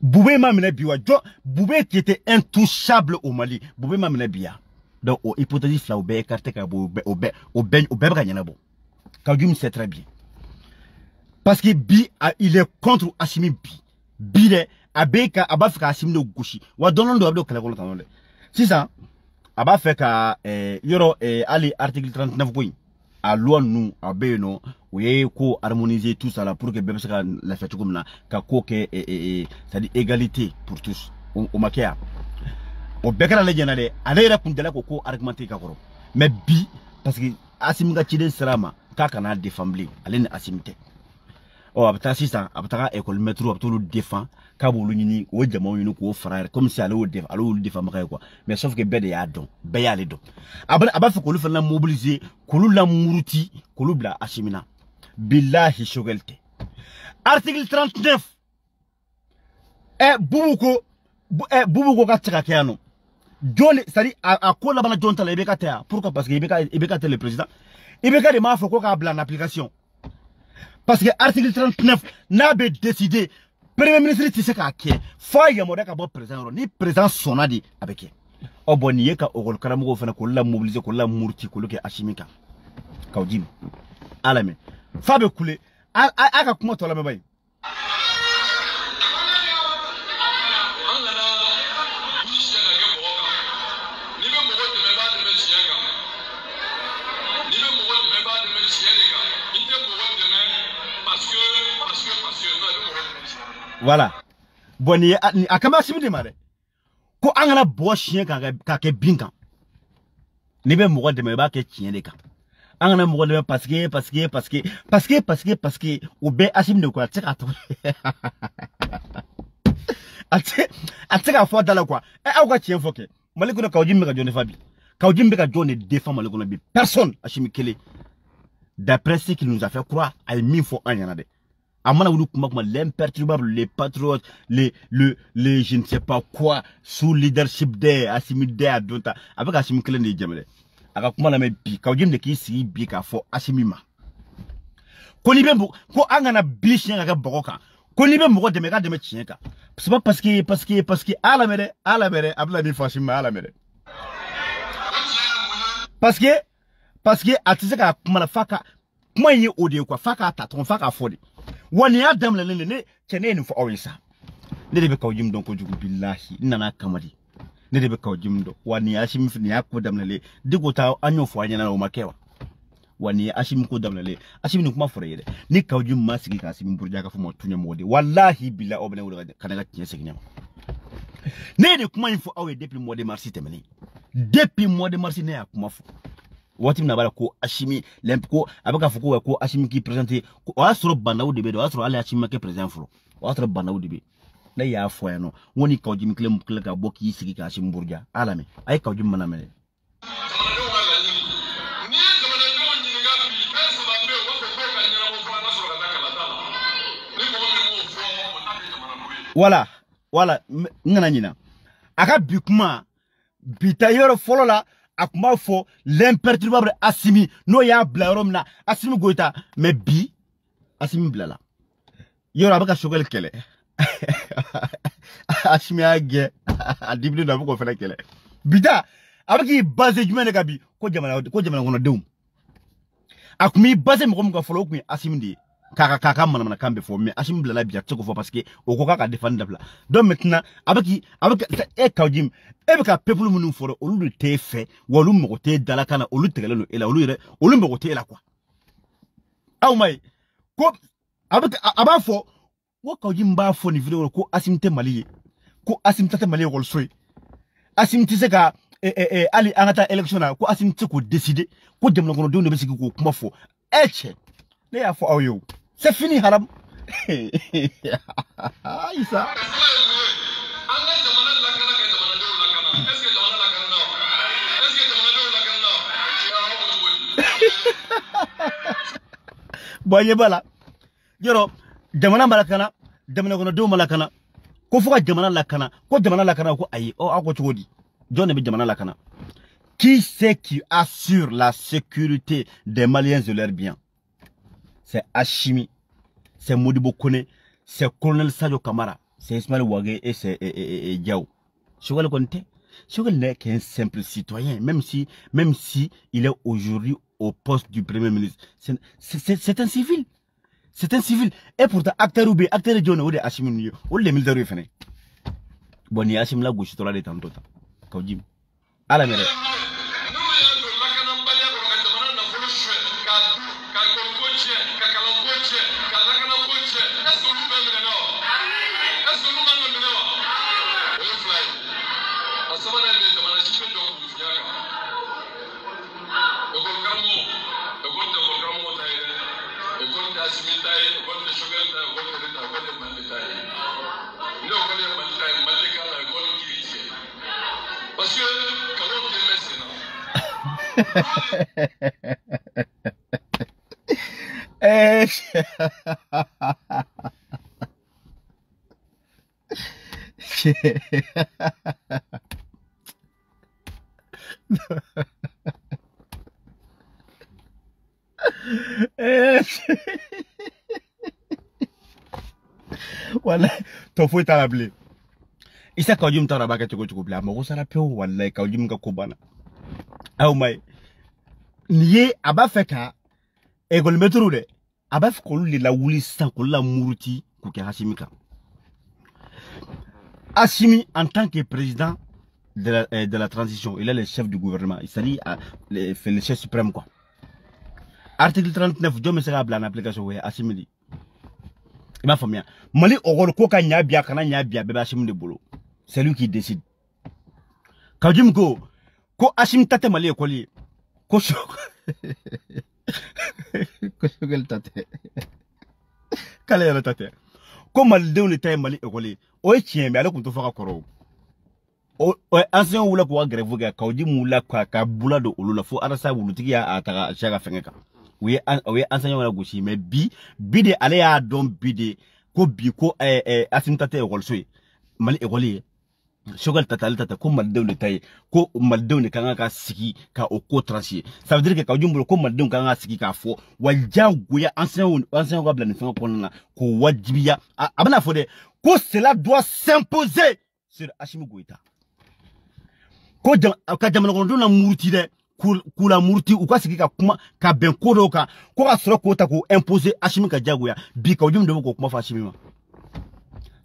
Speaker 1: Boubé Mamene Biwa, Boubé qui était intouchable au Mali. Boubé Mamene Bia. Donc, au hypothèse là, au bé, Karteka, au Béganabo. Kaoudjoum sait très bien. Parce que Bi, il est contre Assimi Bi. Bi, il est Abafka Assimi de Gouchi. Ou donne le abdo Kalagol Kanole. C'est ça. Abafka, Yoro, Ali, article 39, oui. À loi, nous, à Béno, oui, ko harmoniser tout ça là pour que Bébé la fête comme là, c'est-à-dire égalité pour tous. Au maquia. Au Bekara Legianale, allez répondre là qu'on argumenté Kakoro. Mais Bi, parce que Assimi Gachide Serama, Kakana défendé, allez n'assimite. Oh, après ça, après école métro, après le défend, Kabou l'uni, ou Jamon, ou frère, comme si allô défendre quoi. Mais sauf que Bede a don, Beya les don. Après, faut qu'on le fasse mobiliser, qu'on la mourouti, qu'on l'oubla Assimina. Billahi Shogelte. Article 39. Boubouko Katakakiano. John, c'est-à-dire, à quoi la John Talebeka. Pourquoi? Parce qu'il est le président. Il y a des gens qui ont en application. Parce que l'article 39 n'a pas décidé. Le Premier ministre dit que il faut que président ni président sonadi avec. Oh bon, il y a que au Karamogo fait que la mobiliser, que la mourti, que le Ashimika. Kaudjim. Alame. Fabio Koulé. Aka comment tu l'as mis? Voilà. Bon, il y a quand même Assimi de Mare. Ko angana bo chien ka ke binkan. Ni be mo de me ba ke chien de kan. Angana mo de parce que ou be Assimi de quoi tsaka to. Ateka fo dala quoi. E awka chien foke. Maliko na Kaoudjim ka jone fabi. Kaoudjim ka jone défend Maliko na bi. Personne Assimi Kele. D'après ce qu'il nous a fait croire, a mis faux en yanade. Amana voulu comment l'imperturbable, les patriotes, les je ne sais pas quoi, sous leadership des Assimi des Adonta, avec Assimi Kele ne jamele. Avec comment la me bi, Kaoudjim de qui si bi ka fo Assimi ma. Koni ben ko angana bi chien avec bokoka. Koni ben mo de mega de me chien ka. C'est pas parce que à la mere, abla ni fashima à la mere. Parce que atiseka kuma la faka kuma yi ode kwa faka taton faka fodi. Wani adam le ne chene ni fo awisa. Ne de be Kaoudjim don ko jugu billahi nana kamadi. Ne de be Kaoudjim do wani Assimi fini yakko dam le digota anyo fo anyana o makewa. Wani Assimi ko dam le Assimi ni kuma fore yede. Ni Kaoudjim masigi ka Assimi burja ka fo mo tunya mode. Wallahi billahi obene wala kanaga tinya seginyama. Ne de kuma info awe depuis mois de mars temeni. Depuis mois de mars ne ya kuma fo. Wati na bala ko Assimi lempo abaka fuko ko Assimi qui présenter o asro banawu de be do asro ala Assimi ke président fro o asro banawu de be na ya fo ya no woni Kaoudjim klem ka boki sigi ka Assimi burja alame ay Kaoudjim mana mele voilà ngana nyina aka bikuma bitayoro folo la akuma fo l'imperturbable Assimi no ya blarom na Assimi goita mais bi Assimi blala yoro abaka shogel kele Assimi age adibli na ko fele kele bida abaki base jumene ka bi ko jamana kono deum akumi base mo ko folo ko Assimi di kaka mana kambe fo mais Hashim blala biya tsoko fo parce que o ko kaka défendre dabla donc maintenant avec e kawjim e be ka peuple munu foro olu de te fait wolu mo te dala kana olu tegele no ela olu mo te ela quoi aw may ko avec aba fo wo kawjim ba fo ni vidéo ko Hashim te mali ko Hashim te mali wol soy Hashim ti se ka ali anata élection na ko Hashim ti ko décider ko dem na ko do ne be sigi ko kuma fo eche ne ya fo ayo c'est fini haram Isa boye bala jero jamana malakana jamana kono do malakana ko fuka jamana lakana ko jamana lakana ko ayi o ako chodi jonne be jamana lakana qui c'est qui assure la sécurité des Maliens et leurs biens? C'est Hashimi, c'est Modibo Kone, c'est Colonel Sadio Kamara, c'est Ismaël Ouagé et c'est Diao. Choguel Conte, Choguel n'est qu'un simple citoyen, même si il est aujourd'hui au poste du Premier ministre. C'est un civil. C'est un civil. Et pourtant, acteur Oubé, acteur John ou de Hashimi, ou les militaires ou fene. Bon, ni Hashim la gauche, tu l'as dit tantôt. Kaujim. À la mère.
Speaker 2: Parce que quand on
Speaker 1: Voilà, ton fou est à la blé. Isa Kaujim Tarabaka Choko Bla, Morosala Pio, Walla Kaujim Kakobana. Ah, my. Nié Abafeka, Egol Metrude, Abaf Kolu la Wuli Sankola Muruti, Kuke Hashimika. Hashimi, en tant que président de la transition, il est le chef du gouvernement. Il s'agit le chef suprême, quoi. Article 39, je me serai en application, Hashimi dit. Il m'a fait bien. Mali Ogol Koka Nyabia, Kana Nyabia, Beba Hashim de Bolo. C'est lui qui décide. Kaujim Go, Ko Hashim Tate Mali Ekoli, Ko Shok. Ko Shokel Tate. Kale Yara Tate. Ko Maldeon le Taille Mali Ekoli. Oye Chien, mais alors qu'on te fera Koro. Ancien Oula Kwa Grevoga, Kaujim Oula Kwa Kabula de Olula, Fo Arasa Wulutia Atara Chaga Fengeka. Oui, enseignant la gauche, mais bide allez à don bide, ko bi ko Hashim Tate Rolsoy, Mali Ekoli. Shogal Tatal Tata, ko Maldeon le Taille, ko Maldeon le Kanga Siki, ka oko tranché. Ça veut dire que Kaujim ko Maldeon Kanga Siki ka fo, Wadja Gouya, ancien Wablan ne fait pas ko Wadjibia, Abana Fode, ko cela doit s'imposer sur Hashimi Goïta. Ko Kadjamanondo na Mourtide, Kula Mourti, ou quoi c'est ka ben Kodoka, ko a sera kota ko imposer Hashimi Kadjagoya, bi Kaujim de ko kuma Hashimi.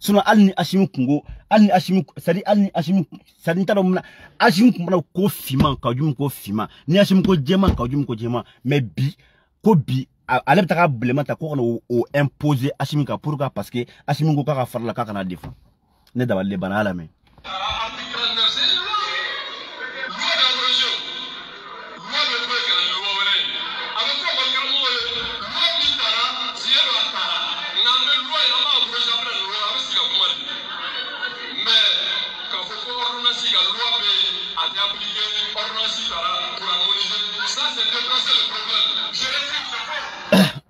Speaker 1: Sinon, Alni Hashimi Kungo, Alni Hashimi, Sadi Alni Hashimi, Sadi Talomna, Hashimi Kumana ko fima, Kaujim ko fima, ni Hashimi ko djema, Kaujim ko djema, mais ko bi, alep taka blema ta ko o imposer Hashimi ka pourquoi parce que Hashimi ko ka faire la ka na défend. Ne dawal le bana ala mais.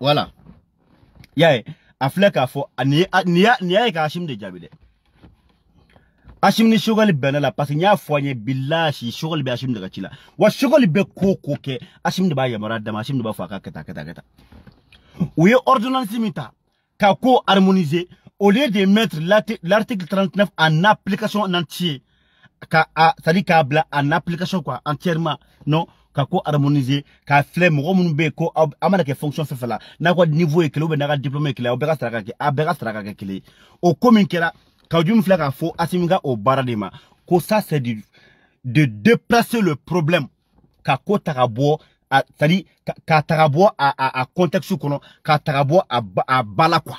Speaker 1: Voilà. Y'a Aflek a fo ni ka Hashim de Jabide. Hashim ni Shogal Benala parce qu'il y a foigné billahi Shogal be Hashim de Gachila. Wa Shogal be koko ke Hashim de ba yamara da Hashim de ba fa keta. Oui, ordonnance mita ka ko harmoniser au lieu de mettre l'article 39 en application en entier. C'est-à-dire en application quoi entièrement non ka ko harmoniser ka flemme mo mun be ko amana ke fonction fe fala na ko niveau e kele be na ka diplôme kele o be ka straka ke a be ka straka ke kele o komin kera Kawjum fla ka fo Assimi ga o baradima ko ça c'est de déplacer le problème ka ko takabo c'est-à-dire ka takabo a contexte kono ka takabo a bala quoi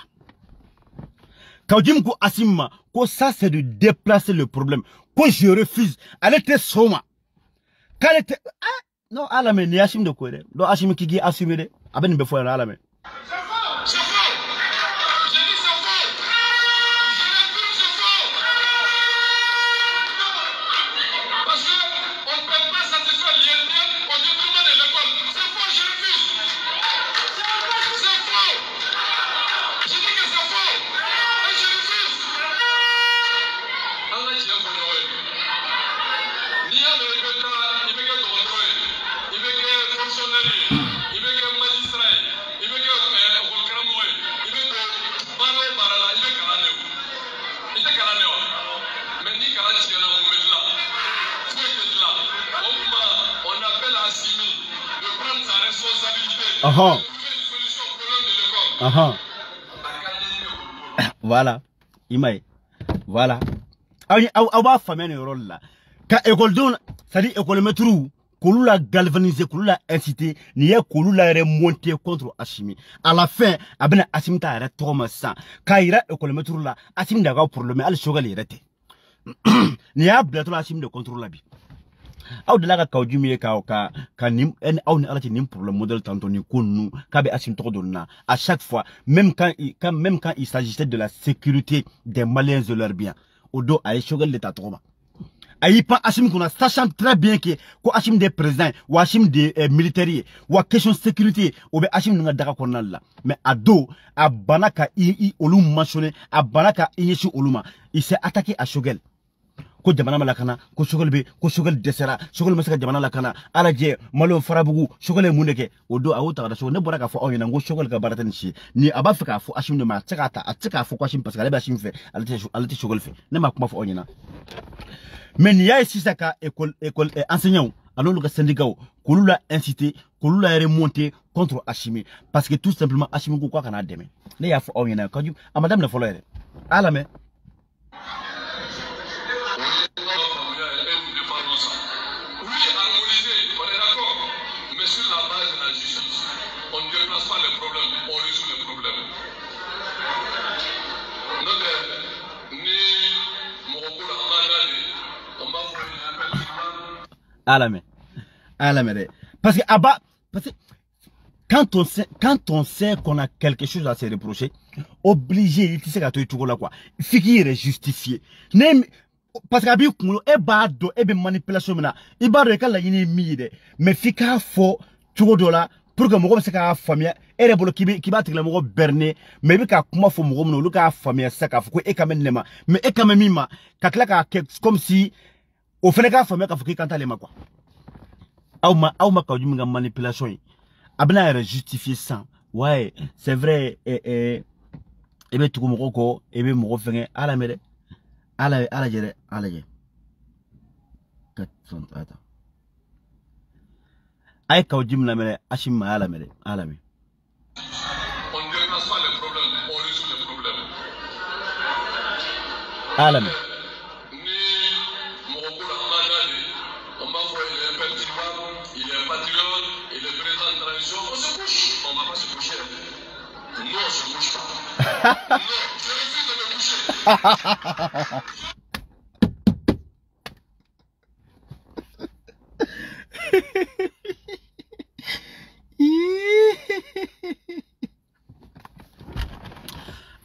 Speaker 1: Kawjum ko Assimi ko ça c'est de déplacer le problème ko je refuse elle était soma quand elle était non alame ni Assimi de ko de do Assimi ki gi assumer de aben be fo alame Voilà, Imaï. Voilà. Awa famille rôle là. Quand école donne, ça dit école métrou, qu'on l'a galvanisé, qu'on l'a incité, n'y a qu'on l'a remonté contre Assimi. À la fin, Abena Assimi t'a arrêté trop ça. Quand il a école métrou là, Assimi d'avoir pour le mais al chogal il était. N'y a bientôt Assimi de contrôle la vie. Aw de la ka Kawjum ka nim en aw ni alati nim pour le modèle tantôt ni konu ka be Assimi to donna à chaque fois même quand il s'agissait de la sécurité des Maliens de leurs biens au dos ay chogal l'état trop ayi pas Assimi qu'on a sachant très bien que ko Assimi des présidents ou Assimi des militaires ou question sécurité ou be Assimi nga daga konal la mais à dos à banaka i olum mentionné à banaka iyeshi oluma il s'est attaqué à chogal ko jamana malakana ko sogol be ko sogol desera sogol masaka jamana lakana alaje malo farabugu sogol e mundeke odo awuta da sogol ne boraka fo awina ngo sogol ka baratan shi ni abafika fo Assimi de ma tsaka atsaka fo ko Assimi parce que ale Assimi fe alati sogol fe ne ma kuma fo awina mais ni ya sisa ka école enseignant alors le syndicat ko lula inciter ko lula remonter contre Assimi parce que tout simplement Assimi ko kwa kana deme ne ya fo awina ka ju amadame le folo ere ala me Alamé. Parce que quand on sait qu'on a quelque chose à se reprocher, obligé, il sait qu'à tout là quoi. Figure est justifié. Parce que e bado e be manipulation mena e bado e kala yini mide mais fika fo tout là pour que mo se ka famia e re bolo kiba tigla mo berné mais bi ka kuma fo mo lu ka famia saka fo ko e kamen lema mais e kamen mima ka kla ka comme si au fait ka famia ka fo ki kanta lema quoi Auma Kawjum nga manipulation abna era justifier ça ouais c'est vrai et be tuko mo ko e be mo fenge ala mere ala jere 400 attends ay Kawjum na mere Assimi ala mere ala me
Speaker 2: on ne déplace pas les problèmes on résout les problèmes
Speaker 1: ala me
Speaker 2: il est patriote, il est président de transition, on se couche. On ne va pas se coucher. Non, on ne se couche pas. Non, je refuse de me coucher.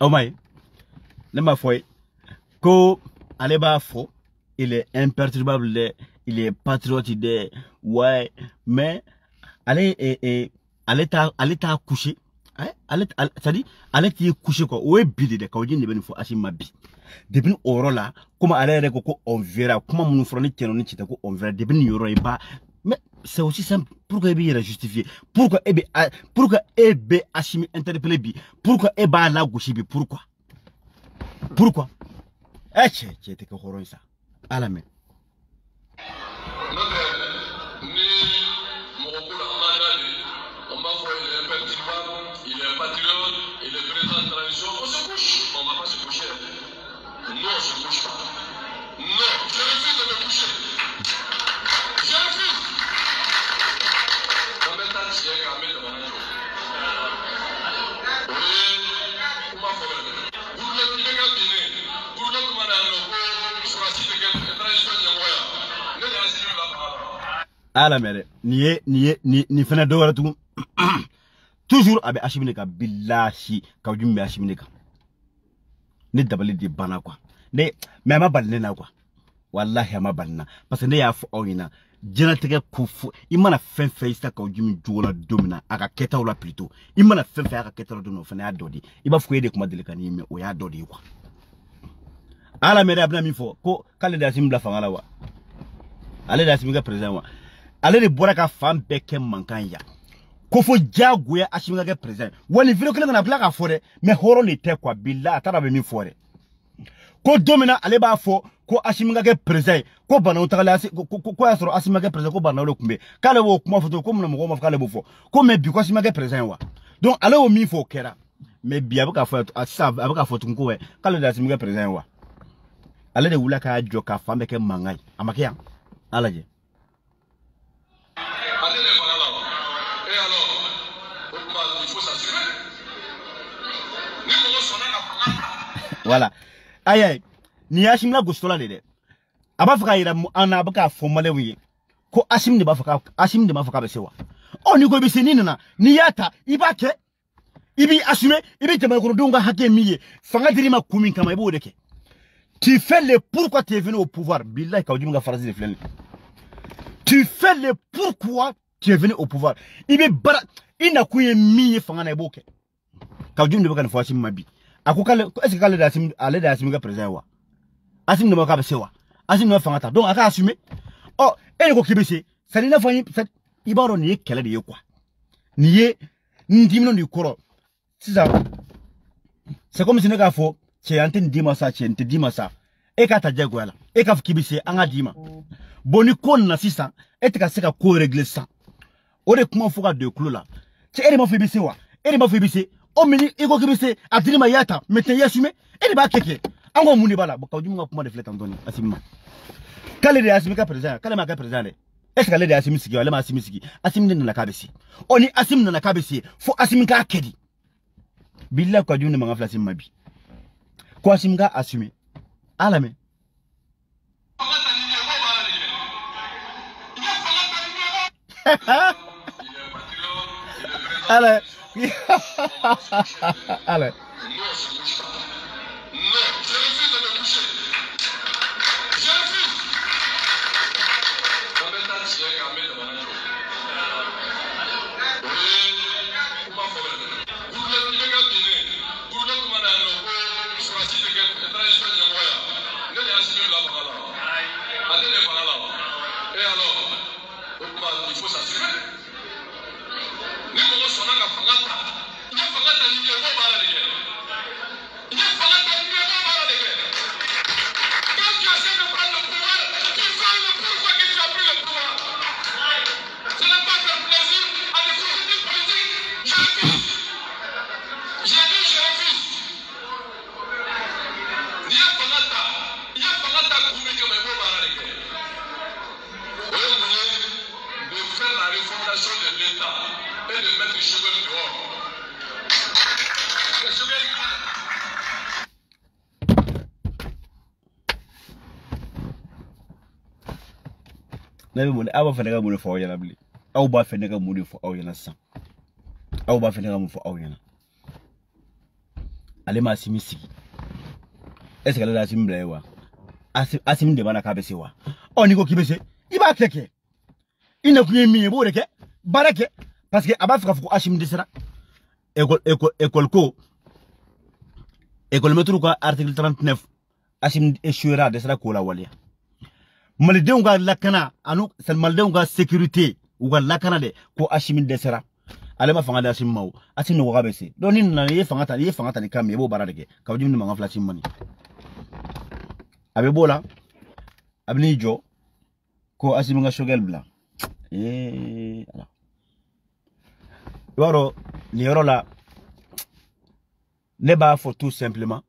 Speaker 1: Oh my, ne ma foi, ko aleba fo, il est imperturbable, il est patriote, ouais, mais allez t'a couché, ça dit, allez t'y couché quoi, ouais bide de Kawjum de benifo Assimi bi, depuis oro là, comment allez ko on verra, comment mon frère ni tiens ni chita ko on verra, depuis yoro ba, mais c'est aussi simple, pourquoi il est justifié, pourquoi Assimi interpellé bi, pourquoi eba la gauche bi, pourquoi, tu étais que horreur ça, à la main. ala mere ni fana do wala tu toujours abe ashimine ka billahi ka jumbe ashimine ka ne dabali di bana quoi ne mais ma balne na quoi wallahi ma balna parce que ne ya fu awina jena tege kufu imana fen isa ka jumi jola domina aka keta wala plutôt imana fen aka keta wala domina fana ya dodi iba fu yede kuma delika ni me o ya dodi quoi ala mere abna mi fo ko kale da simbla fangala wa ale da siminga president wa ale de bora ka fam beke mankanya ko fo jagoya asiminga ke president woni video kele na bla ka fore me horo ni te kwa billa atara be mi fore ko domina ale ba fo ko asiminga ke president ko bana utakale asi ko asoro asiminga ke president ko bana lo kumbe kale wo kuma foto ko mo mo kale bo fo ko me bi ko asiminga ke president wa donc ale wo mi fo kera me bi abuka fo asa abuka fo tunko we kale da asiminga president wa ale de wula ka jo ka fam beke mangai amakia alaje voilà aye ni ashim la gustola de aba faka ira ana baka fomale wi ko ashim de ba faka ashim de ma faka be sewa o ni ko bi senina na ni yata ibake ibi assume ibi te ma ko donga hake miye fanga dirima kumi kama ibo deke tu fais le pourquoi tu es venu au pouvoir billahi ka ujunga phrase de flene tu fais le pourquoi tu es venu au pouvoir ibi bara ina kuye miye fanga na iboke ka ujunga baka nfo ashim mabi akukale est-ce que kale da asim ale da asim ga president wa asim ne maka besewa asim ne fangata donc aka assumer oh ele ko kibese sali na fanyi ibaro ni kele de kwa ni ye ndimno ni koro sisa c'est comme si ne ga fo che ante ndima sa che ante ndima sa e ka ta jagwala e ka kibese anga dima boni kon na sisa et ka seka ko régler ça o de kuma fo ga de clou là che ele ma fibise wa ele ma fibise o mini ego kibise adirima yata meten yasume ele ba keke ango muni bala boka ujuma kuma de flet antoni asimma kale de asimika president kale ma ka president est ce kale de asimisiki wala ma asimisiki asim din na kabesi oni asim na kabesi fo asimika kedi billahi ko jumne ma ngafla simma bi ko asimika assume alame ala allez. Nabi mun aba fenega mun fo yana bli aw ba fenega mun fo aw yana sa aw ba fenega mun fo aw yana ale ma simisi est ce que la simbla wa asim de bana ka bese wa oni ko kibese iba keke ina kunye mi bo deke barake parce que aba fika fuko ashim de sera école ko école metru ko article 39 ashim échouera de sera ko la walia malden ga lakana anu sel malden ga sécurité ou ga lakana de ko ashim de sera ale ma fanga da ashim maw ashim no ga bese don ni na ye fanga ni kam ye bo baradeke ka wajum ni ma ngafla ashim mani abe bola abni jo ko ashim nga shogel bla ala waro ni yoro la ne ba fo tout simplement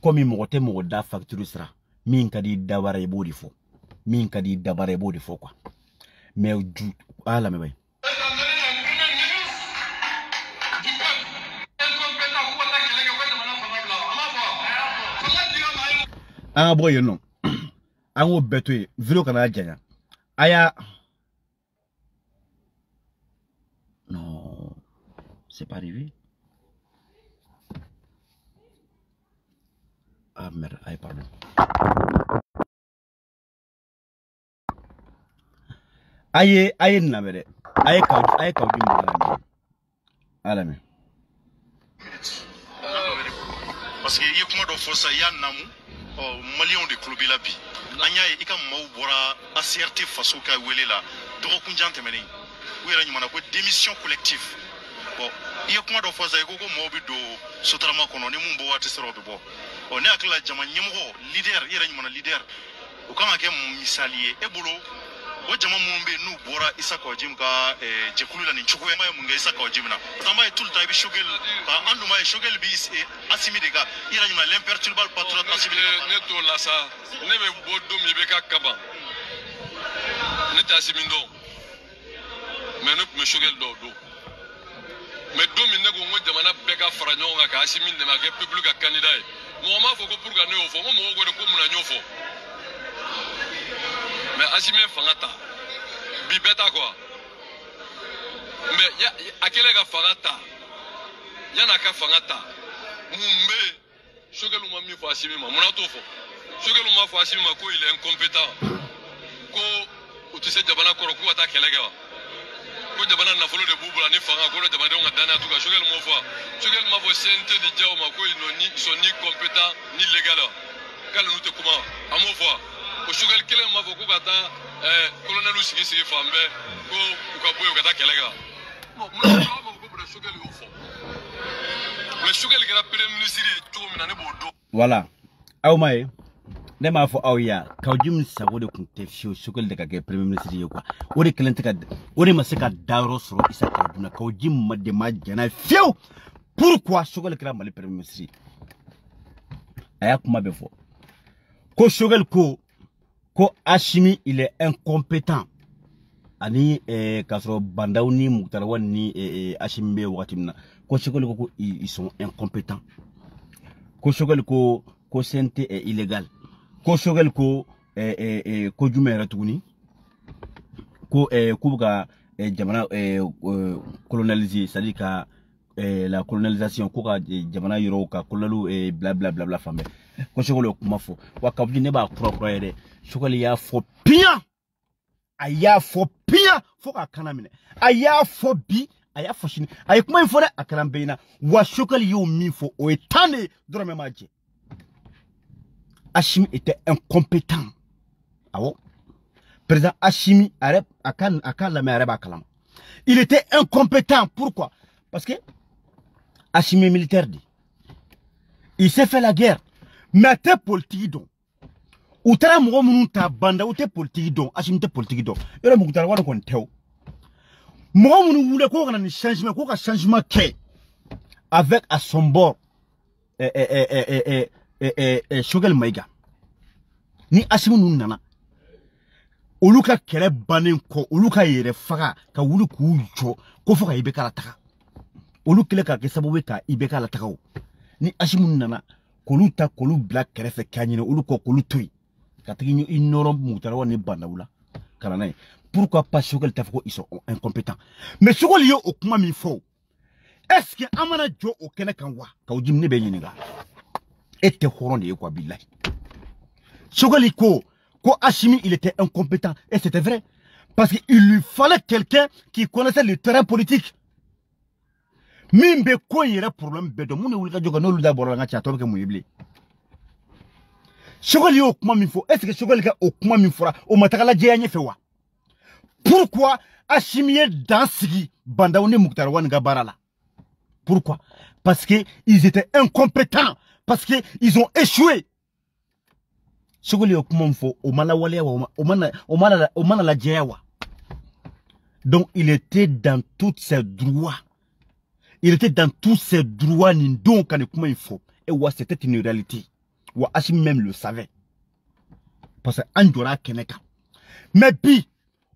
Speaker 1: comme mo gote mo da facture sera min kadi dabare bodi fo min kadi dabare bodi fo quoi mais du ala me bay boy non an wo beto video kana janya aya c'est pas arrivé. Ah merde, aïe, pardon. Aïe, n'avait aïe,
Speaker 3: parce que il y a comment de force il y a namu Maliens de club la bi anya e ka maw bora ACRT faso ka wele la do ko njante meni ou yera nyuma ko démission collective bon il y a comment de force ko mo bi do sotrama kono ni mumbo wati sero be bo on est akla jama nyimgo leader yera nyuma leader o kama ke misalier e bolo o jama mumbe nu bora isaka jim ka jekulula ni chukwe ma munga isaka jimna tamba e tout le temps bi shogel ka andu ma shogel bi asimi de ga ira nyuma l'imperturbable patriote asimi
Speaker 2: ne to la sa ne be bodo mi be ka kaba ne ta asimi ndo mais ne me shogel do mais do mi ne go ngo jama na be ka faranyo nga ka asimi de ma ke peuple ka candidat mo ma fo ko pour ga ne o fo mo go de ko mu na nyofo mais Assimi Fangata, Bibeta quoi. Mais à quel égard Fangata? Yanaka Fangata. Mumbe, Shogeluma mi faut Assimi, mon atofo. Shogeluma faut Assimi, il est incompétent. Ko, tu sais, Jabana Koroku attaque les gars. Ko Jabana n'a fallu de Boubou, ni Fanga, ko Jabana on a donné à tout cas. Shogeluma faut CNT de Diao, Mako, ils sont ni compétents ni légaux. Quand nous te comment, à mon foi. Ko Shogel kele ma foko kata colonel sigi fambe ko ukaboyo kata kelega mo mo ko bra Shogel yo fo mais Shogel kera premier ministre to mina ne bodo
Speaker 1: voilà awmaye ne ma fo awya kawjim sago de kunte fio Shogel de ka premier ministre yo quoi o de kelente ka o de masaka daro soro isa kawduna kawjim ma de ma jana fio pourquoi Shogel kera mali premier ministre aya kuma be fo ko Shogel ko Assimi il est incompétent ani kasro bandauni muktarwan ni Assimi watimna ko Shogel ko ils sont incompétents ko Shogel ko CNT est illégal ko Shogel ko jumera tuguni ko kubuga jamana colonialisé c'est-à-dire que la colonisation ko ka jamana yoro ka kololu bla bla bla bla fambe ko Shogel ko mafo wa kabdi ne ba kro yede Shogel ya fo bien aya fo bien fo ka kanamine aya fo bi aya fo shini ay kuma info a kalambeina wa Shogel yo mi fo o etane dorome maje Assimi était incompétent awo président Assimi arab akan la me arab akalam il était incompétent pourquoi parce que Assimi militaire dit il s'est fait la guerre mais t'es politique donc ou tara mo munu ta banda ou t'es politique donc Assimi t'es politique donc yoro mo tara wala kon tew mo munu wule ko kana ni changement ko ka changement ke avec à son bord Shogel Maïga ni Assimi nun nana oluka kere banen ko oluka yere faga ka wulu ku jo ko faga ibeka la taka olu kele ka ke sababu ka ibeka la taka ni Assimi nun nana kolu ta kolu black kere fe kanyine olu ko kolu toy ka tigi ignorant mutara ni bandawula kana nay pourquoi pas Shogel tafako ils sont incompétents mais Shogel yo okuma mi fo est-ce que amana jo o kene kan wa ka ujim ne be nyiniga ete horonde ye kwa billahi Shogel ko Assimi il était incompétent et c'était vrai parce qu'il lui fallait quelqu'un qui connaissait le terrain politique mimbe ko yere problème bedo mune wulka joga no luda boranga cha to be mu yible Shogel yo kuma mi fo est-ce que Shogel ka okuma mi fora o matakala je anye fewa pourquoi Assimi dans sigi banda woni muktar wan ga barala pourquoi parce que ils étaient incompétents parce que ils ont échoué Shogel yo kuma mfo o mala wale wa o mana la jewa donc il était dans tous ses droits il était dans tous ses droits ni donc comment il faut et ouais c'était une réalité ouais Assimi même le savait parce que Andora Keneka mais bi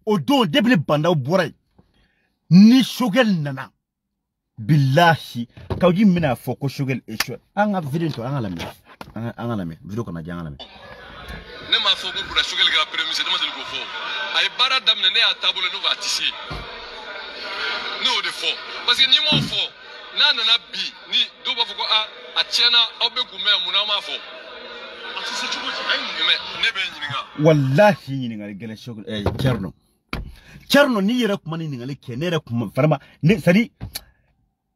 Speaker 1: au don débile banda au boray ni Shogel nana billahi kawdi mina foko Shogel échoué anga vidéo to anga la me vidéo kana janga la me
Speaker 2: ne ma foko pour la Shogel ga premier c'est demande le fo ay bara damne ne a table no va tisser no de fo parce que ni mo fo nana bi ni do ba fuko a tiena obe kume amuna ma fo ati se chugo ai me ne be nyinga
Speaker 1: wallahi nyinga gele shogol Cherno ni yere kuma ni ngale kenere kuma vraiment ne sadi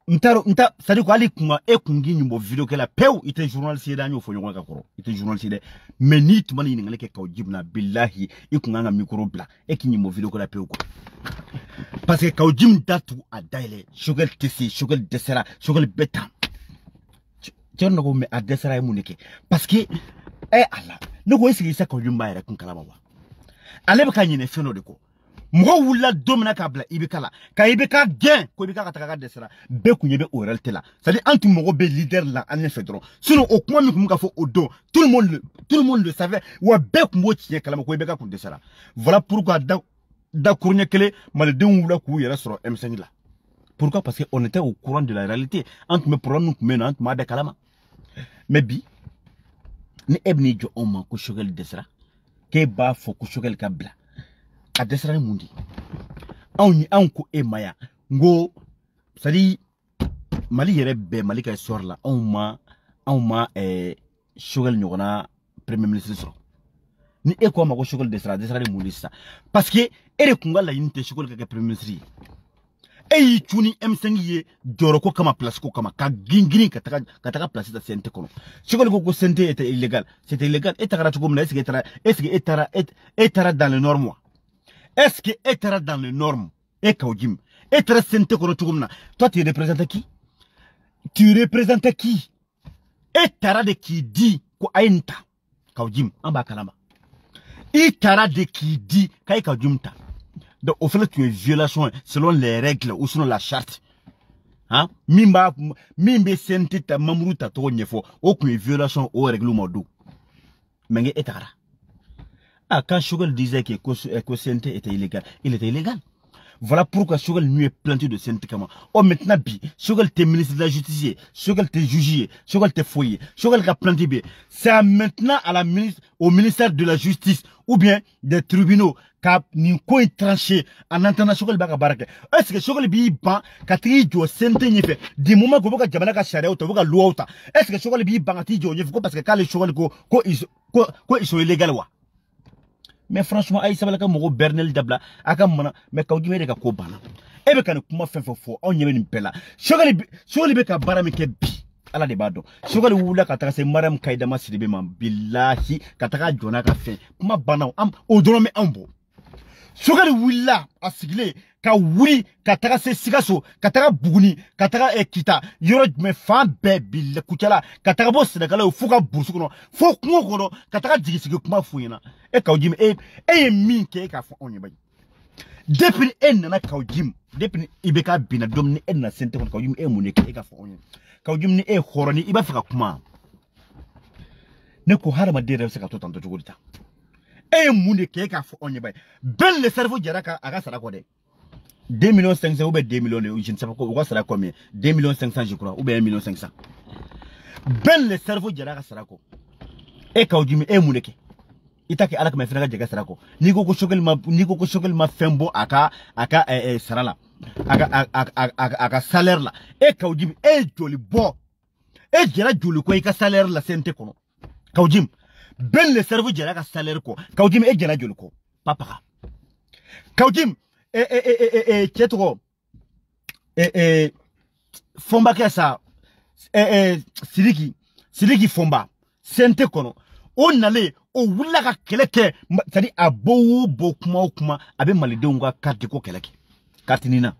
Speaker 1: nta sadi ko ali kuma e kungi nyumbo video kala pew ite journaliste da nyo fo nyonga ka koro ite journaliste mais ni tuma ni ngale ke kaw jibna billahi ikunga micro bla e kinyumbo video kala pew ko parce que kaw jim datu a daile shogel tisi shogel desera shogel beta Cherno ko me a desera e muneke parce que Allah ne ko isi sa kaw jimba yere kun kala wa ale be kanyine feno de ko Mwa wula domina kabla ibikala ka ibika gen ko ibika kataka desera be kunyebe oral tela c'est-à-dire antu mogo be leader la ane fedron sinon au kuma mi kumuka fo odo tout le monde le savait wa be kumbo tien kala ko ibika kun desera voilà pourquoi da kournya kele malden wula ku yera soro M5 la pourquoi parce que on était au courant de la réalité entre mes problèmes nous mena entre ma de kalama mais bi ni ebni jo oma ko shogel desera ke ba fo ko shogel kabla a desra mundi anko e maya ngo sadi mali yere be mali kay sor la on ma shogel nyogona premier ministre so ni e ko ma ko shogel desra mundi sa parce que ere kunga la yinte shogel ka premier ministre e yi tuni M5 ye joro ko kama place ko kama ka gingiri kataka place ta sente kono shogel ko sente était illégal c'était illégal et takara ko mna est-ce que etara dans les normes. Est-ce que être dans les normes et Kaujim être sente kono tugumna toi tu représentes qui? Tu représentes qui? Etara de qui dit ko ainta Kaujim amba kalama. Etara de qui dit kai Kaujimta. Donc au fait tu es violation selon les règles ou selon la charte. Hein? Mimbe sente ta mamruta to nyefo o ku violation au règlement do. Menge etara. Ah, quand Shogel disait que CNT était illégal, il était illégal. Voilà pourquoi Shogel lui est planté de CNT comme oh maintenant bi, Shogel t'es ministre de la justice, Shogel t'es jugé, Shogel t'es foyer, Shogel qu'a planté bi. C'est maintenant à au ministère de la justice ou bien des tribunaux qu'a ni quoi tranché en entendant Shogel baka barake. Est-ce que Shogel bi ban katri jo CNT n'y fait du moment que boka jamana ka charia ou boka loi ta. Est-ce que Shogel bi ban katri jo n'y fait parce que quand les Shogel ko ils sont illégaux wa. Mais franchement ay sabala ka mogo Bernel Dabla aka mona mais kaw jimere ka ko bana ebe kan kuma fefo on nyebe ni pela shogali be ka barami ke bi ala de bado shogali wula ka taka se maram kaida masiribe man billahi ka taka jona ka fe kuma bana am odorome ambo shogali wula asigle ka wuri ka taka se sigaso ka taka buguni ka taka ekita yoro me fan be bille kuchala ka taka bo sedakala fuka bursu kono fo kungo kono ka taka jigisigi kuma fuina e Kaujim e min ke ka fo onye bay depuis nana Kaujim depuis ibeka bina dom ni na sente kon Kaujim e muneke e ka fo onye Kaujim ni e khoroni iba fika kuma ne ko harama de rew saka to tanto jogolita e muneke ka fo onye bay ben le cerveau jaraka aga sara ko de 2,5 millions ou bien 2 millions je ne sais pas quoi sera combien 2,5 millions je crois ou bien 1,5 million ben le cerveau jaraka sara ko e Kaujim e muneke itaki alaka me fena jaga sarako niko ko shogel ma fembo aka sarala aka salaire la e Kaujim e joli bo e jera joli ko ika salaire la sente kono Kaujim ben le cerveau jera ka salaire ko Kaujim e jera joli ko papa Kaujim ketro fomba kesa siliki fomba sente kono on allait o wula ka keleke c'est-à-dire a bo kuma abe malidenw ka carte ko keleke carte nina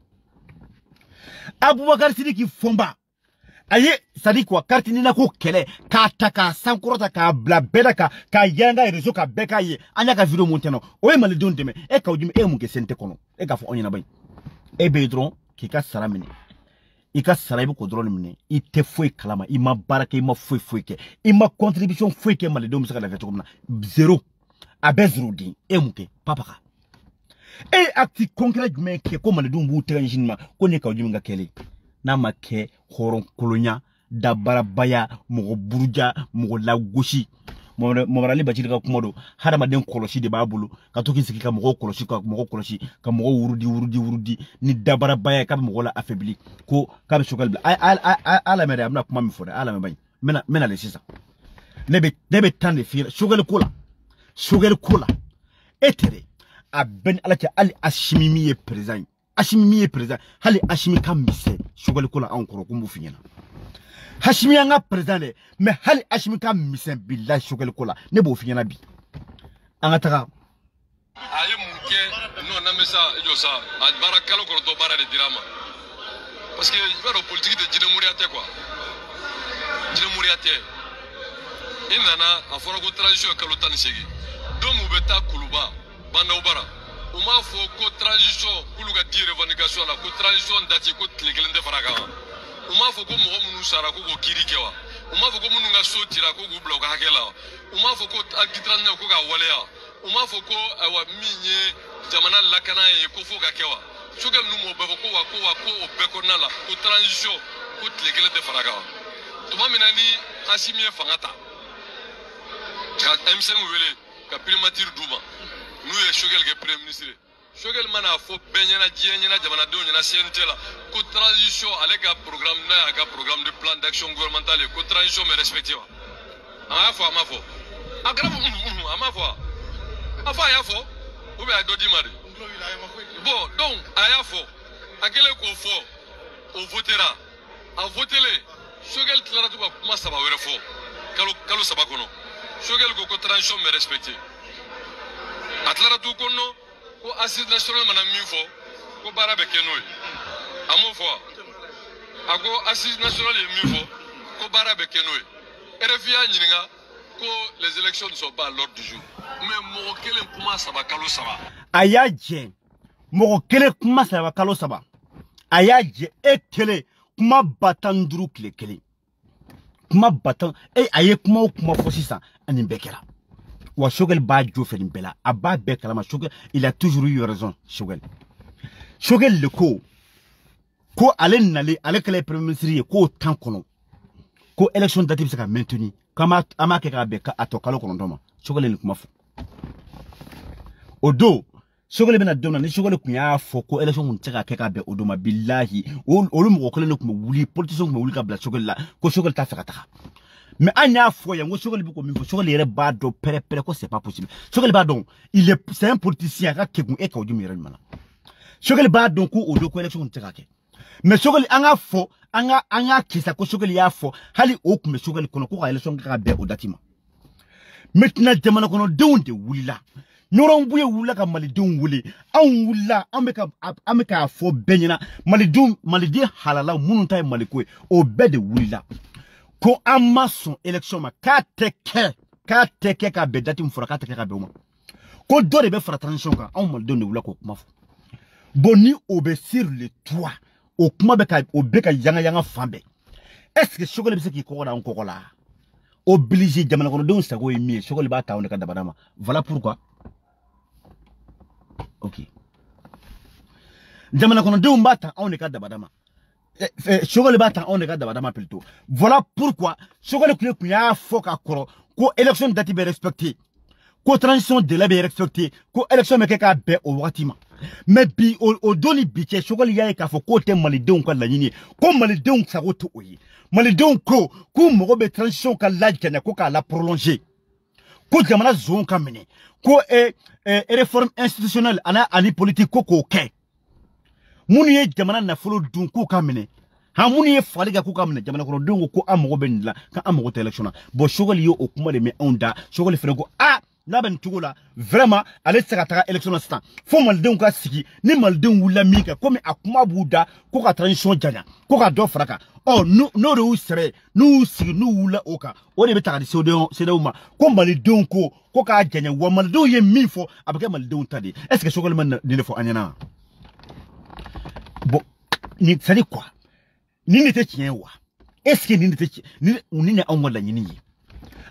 Speaker 1: Abubakar Sidiki fomba aye c'est-à-dire quoi carte nina ko kele ka taka sankorota ka bla bedaka ka yanga réseau ka beka ye anya ka video monteno o e malidenw deme e ka ujime e mu ke sente kono e ka fo onyina bay e be dron ki ka saramini ika saraibu ko drone mine ite foi kalama ima baraka ima foi ke ima contribution foi ke malido musaka la fetu zero abezru din emuke papa e acti concret me ke ko malido mbu tenjinma ko ne ka ujunga kele na make horon kolonya da barabaya mo buruja mo la goshi Momarali Bachir ka kuma do hadamaden kolosi de b'a bolo ka to k'i sigi ka mɔgɔw kolosi ka mɔgɔw wurudi ni dabara baya k'a bɛ mɔgɔw la affaibli ko k'a bɛ Choguel bila ala mɛrɛ a bɛna kuma min fɔ dɛ ala mɛ baɲi n bɛna le sisan ne bɛ temps de f'i Choguel ko la e tɛrɛ a bɛn ala cɛ hali Asimi min ye président hali Asimi ka misɛ Choguel ko la anw kɔrɔ ko n b'o f'i ɲɛna Hashimi an ka président dɛ mais hali Hashimi ka misɛn billahi Choguel ko la ne b'o f'i ɲɛna bi an ka taga
Speaker 2: a ye mun kɛ n'o na mesa ijo sa a baara kalo kɔnɔntɔn baara de dira ma parce que i b'a dɔn politique tɛ jinɛ moriya tɛ quoi jinɛ moriya tɛ i nana a fɔra ko transition ye kalo 18 don min u bɛ taa Kuluba Bandaw Bara u m'a fɔ ko transition k'olu ka di revendication la ko transition date ko tile kelen tɛ fara kan u m'a fɔ ko mɔgɔ minnu sara ko k'o kiiri kɛ wa u m'a fɔ ko minnu ka so cira ko k'u bila u ka hakɛ la u m'a fɔ ko agitranɛ ko k'a waleya u m'a fɔ ko ayiwa min ye jamana lakana ye ko fo ka kɛ wa Choguel ninnu m'o bɛɛ fɔ ko o bɛɛ kɔnɔna la ko transition ko tile kelen tɛ fara kan wa tuma min na ni Asimi ye fanga ta ka M5 wele ka primature d'u ma n'u ye Choguel kɛ premier ministre Choguel mana fɔ bɛɛ ɲɛna diɲɛ ɲɛna jamanadenw ɲɛna CNT la ko transition ale ka programme n'a y'a ka programme de plan d'action gouvernementale ko transition bɛ respecté wa a y'a fɔ a ma fɔ a kɛra fɔ a ma fɔ a fɔ a y'a fɔ ou bien a ye dɔ d'i ma de bon donc a y'a fɔ a kɛlen k'o fɔ o votera a votelen Choguel tilara to ka kuma 3 wɛrɛ fɔ kalo 3 kɔnɔ Choguel ko transition bɛ respecté a tilara t'u kɔnɔ ko assise nationale mana min fɔ ko baara bɛ kɛ n'o ye a m'o fɔ a ko assise nationale ye min fɔ ko baara bɛ kɛ n'o ye RFI y'a ɲininka ko les élections ne sont pas à l'ordre du jour mais mɔgɔ kelen kuma 3 kalo 3
Speaker 1: a y'a jɛ mɔgɔ kelen kuma 3 kalo 3 a y'a jɛ e kelen kuma 15 tile kelen kuma 15 a ye kuma o kuma fɔ sisan ani bɛɛ kɛra wa Choguel b'a jo fɛ nin bɛɛ la a b'a bɛɛ kalama Choguel il a toujours eu raison Choguel le ko ale nale ale kɛlɛ premier ministre ye k'o temps kɔnɔ ko élection date bɛ se ka maintenir k'an m'a kɛ k'a bɛn a tɔ kalo 9 ma Choguel ye nin kuma fɔ o don Choguel bɛna don na ni Choguel kun y'a fɔ ko élection kun tɛ se ka kɛ k'a bɛn o don ma billahi olu mɔgɔ kelen de kun bɛ wuli politicien kun bɛ wuli ka bila Choguel la ko Choguel t'a fɛ ka taga mais an y'a fɔ yan ko Choguel bɛ ko min fɔ Choguel yɛrɛ b'a dɔn pɛrɛ ko c'est pas possible Choguel b'a dɔn c'est un politicien a ka kekun e ka o jum yɛrɛ ɲuman na Choguel b'a dɔn ko o don ko élection kun tɛ ka kɛ mais Choguel an ka fɔ an ka kisa ko Choguel y'a fɔ hali o kun bɛ Choguel kɔnɔ ko ka élection kɛ ka bɛn o date ma maintenant jamana kɔnɔdenw de wulila Ɲɔrɔnbuye wulila ka malidenw wele anw wulila an bɛ k'a fɔ bɛɛ ɲɛna maliden halala minnu ta ye maliko ye o bɛɛ de wulila ko an ma sɔn élection ma k'a tɛ kɛ ka bɛn date min fɔra k'a tɛ kɛ ka bɛn o ma ko dɔ de bɛ fara transition kan anw malidenw de wulila k'o kuma fɔ bon ni o bɛ sur le toit o kuma bɛ ka yanga fan bɛɛ est-ce que Choguel bɛ se k'i kɔgɔ da an kɔgɔ la obligé jamana kɔnɔdenw sago ye min ye Choguel b'a ta anw de ka dabada ma voilà pourquoi ok jamana kɔnɔdenw b'a ta anw de ka dabada ma Choguel b'a ta anw de ka dabada ma plutôt voilà pourquoi Choguel kun y'a fɔ ka kɔrɔ ko élection date bɛ respecté ko transition délai bɛ respecté ko élection bɛ kɛ k'a bɛn o wagati ma mais bi o don ni bi cɛ Choguel y'a ye k'a fɔ k'o tɛ malidenw ka laɲini ye ko malidenw sago tɛ o ye malidenw ko k'u mago bɛ transition ka lajanya ko k'a la prolonger ko jamana zon ka minɛ ko réforme institutionnelle ani politique ko k'o kɛ minnu ye jamana nafolo dun k'u ka minɛ minnu ye fagali kɛ k'u ka minɛ jamana kɔnɔdenw ko an mago bɛ nin la k'an mago tɛ élection na bon Choguel ye o kuma de mɛn anw da Choguel fana ko n'a bɛ nin cogo la vraiment ale tɛ se ka taga élection na sisan fo malidenw ka sigi ni malidenw wulila min kɛ komi a kuma b'u da ko ka transition janya ko ka dɔ fara kan n'o de y'u sɛbɛ n'u y'u sigi n'u wulila o kan o de bɛ ta ka di CEDEAO ma ko malidenw ko k'a janya wa malidenw ye min fɔ a bɛ kɛ malidenw ta de ye est-ce que Choguel ma nin de fɔ an ɲɛna bon ni c'est quoi ni ne tɛ tiɲɛ ye wa est-ce que ni ne tɛ tiɲɛ ni ne anw ka laɲini ye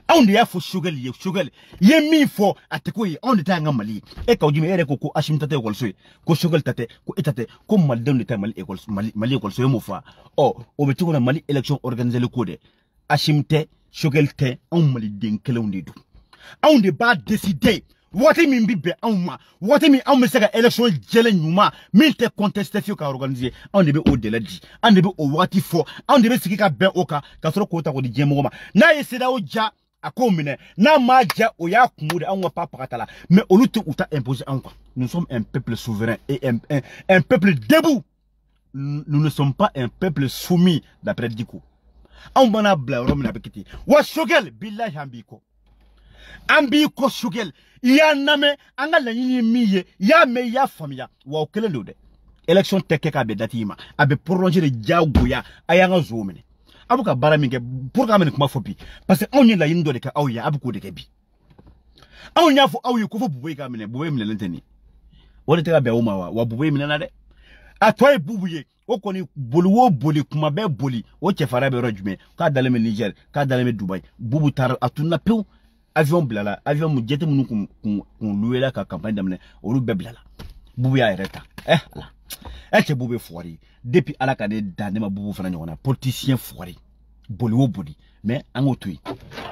Speaker 1: anw de y'a fɔ Choguel ye min fɔ a tɛ ko ye anw de ta y'an ka Mali ye e ka o jumɛn e yɛrɛ ko Hashimi ta tɛ ekɔliso ye ko Choguel ta tɛ ko e ta tɛ ko malidenw de ta Mali ekɔliso ye m'o fɔ o bɛ cogo na Mali élection organisé ko dɛ Hashimi tɛ Choguel tɛ anw maliden kelenw de don On ne pas décider. Wati min bi be anma wati min an me se ka election jele nyuma min te contestation ka organiser on de be au délai di on de be au wati fo on de be siki ka ben oka ka soro ko ta ko di jemo ma na yesida o ja akomine na ma ja o ya kumu de an wa papa katala mais olu te uta imposer en quoi nous sommes un peuple souverain et un peuple debout. Nous ne sommes pas un peuple soumis d'après Diko on bana bla romina bekiti wa shogel billahi ambiko ambiko shogel ya name anga la yini miye ya me ya famia wa okele lode election teke ka be datima abe prolonger de jagoya ayanga zomene abuka baraminge pour ka men kuma fopi parce que on y la yindo de ka awya abuko de kebi awnya fo awyi ko fo buboy ka men buboy men lenteni wala te ka be uma wa buboy men na de atoy bubuye o koni boluwo boli kuma be boli o chefara be rojume ka daleme Niger ka daleme Dubai bubu tar atuna pew avion blala avion mu jete munu kun louer la ka campagne damne olu be blala bubu ya reta la che bubu foiri depuis ala ka de danema bubu fana nyona politicien foiri boli wo boli mais an otui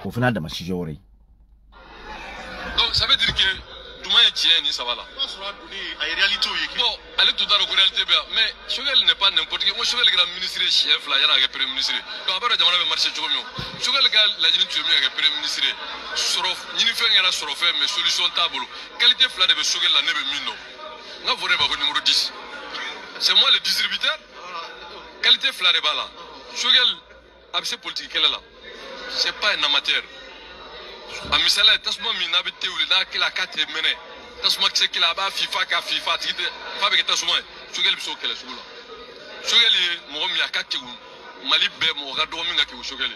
Speaker 1: o fana dama sijore
Speaker 2: donc ça veut dire que duma ya tien ni ça va là
Speaker 3: réalité
Speaker 2: bon allez tout dans la réalité mais Choguel n'est pas n'importe qui moi Choguel grand ministre chef là yana ga premier ministre donc après jamana be marché jogo Choguel ga la jini tu mi ga premier ministre sorof ñini fe ngara sorof mais solution table qualité fla de Choguel la nebe minno nga vore ba ko numéro 10 c'est moi le distributeur qualité fla de bala Choguel abse politique kala là c'est pas un amateur a misala tasma mina be teuli na kila 4 mene tasma kse kila ba FIFA ka FIFA tite fa be tasma Choguel biso kala sugula Choguel mo mi akake mali be mo ga do mi ngake Choguel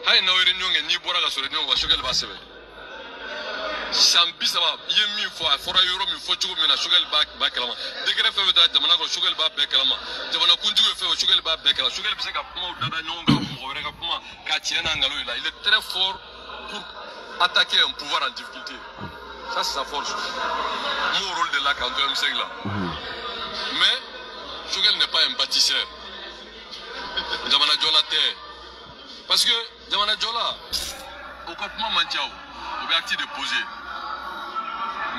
Speaker 2: hay na were nyonge ni bora ga sore nyonga Choguel ba sebe sambi saba yemi fo afora euro mi fo chugo mi na Choguel ba kalama degre fe be da jamana ko Choguel ba be kalama jamana kunju fe Choguel ba be kalama Choguel bi se ka kuma dada nyonga mo were ka kuma ka tiena ngalo ila il est très fort pour attaquer un pouvoir en difficulté. Ça, c'est sa force. Mon rôle de la canton M5 là. Mais, Choguel n'est pas un bâtisseur. Jamana Djola terre. Parce que, Jamana Djola, au campement Mantiao, on va acte déposer.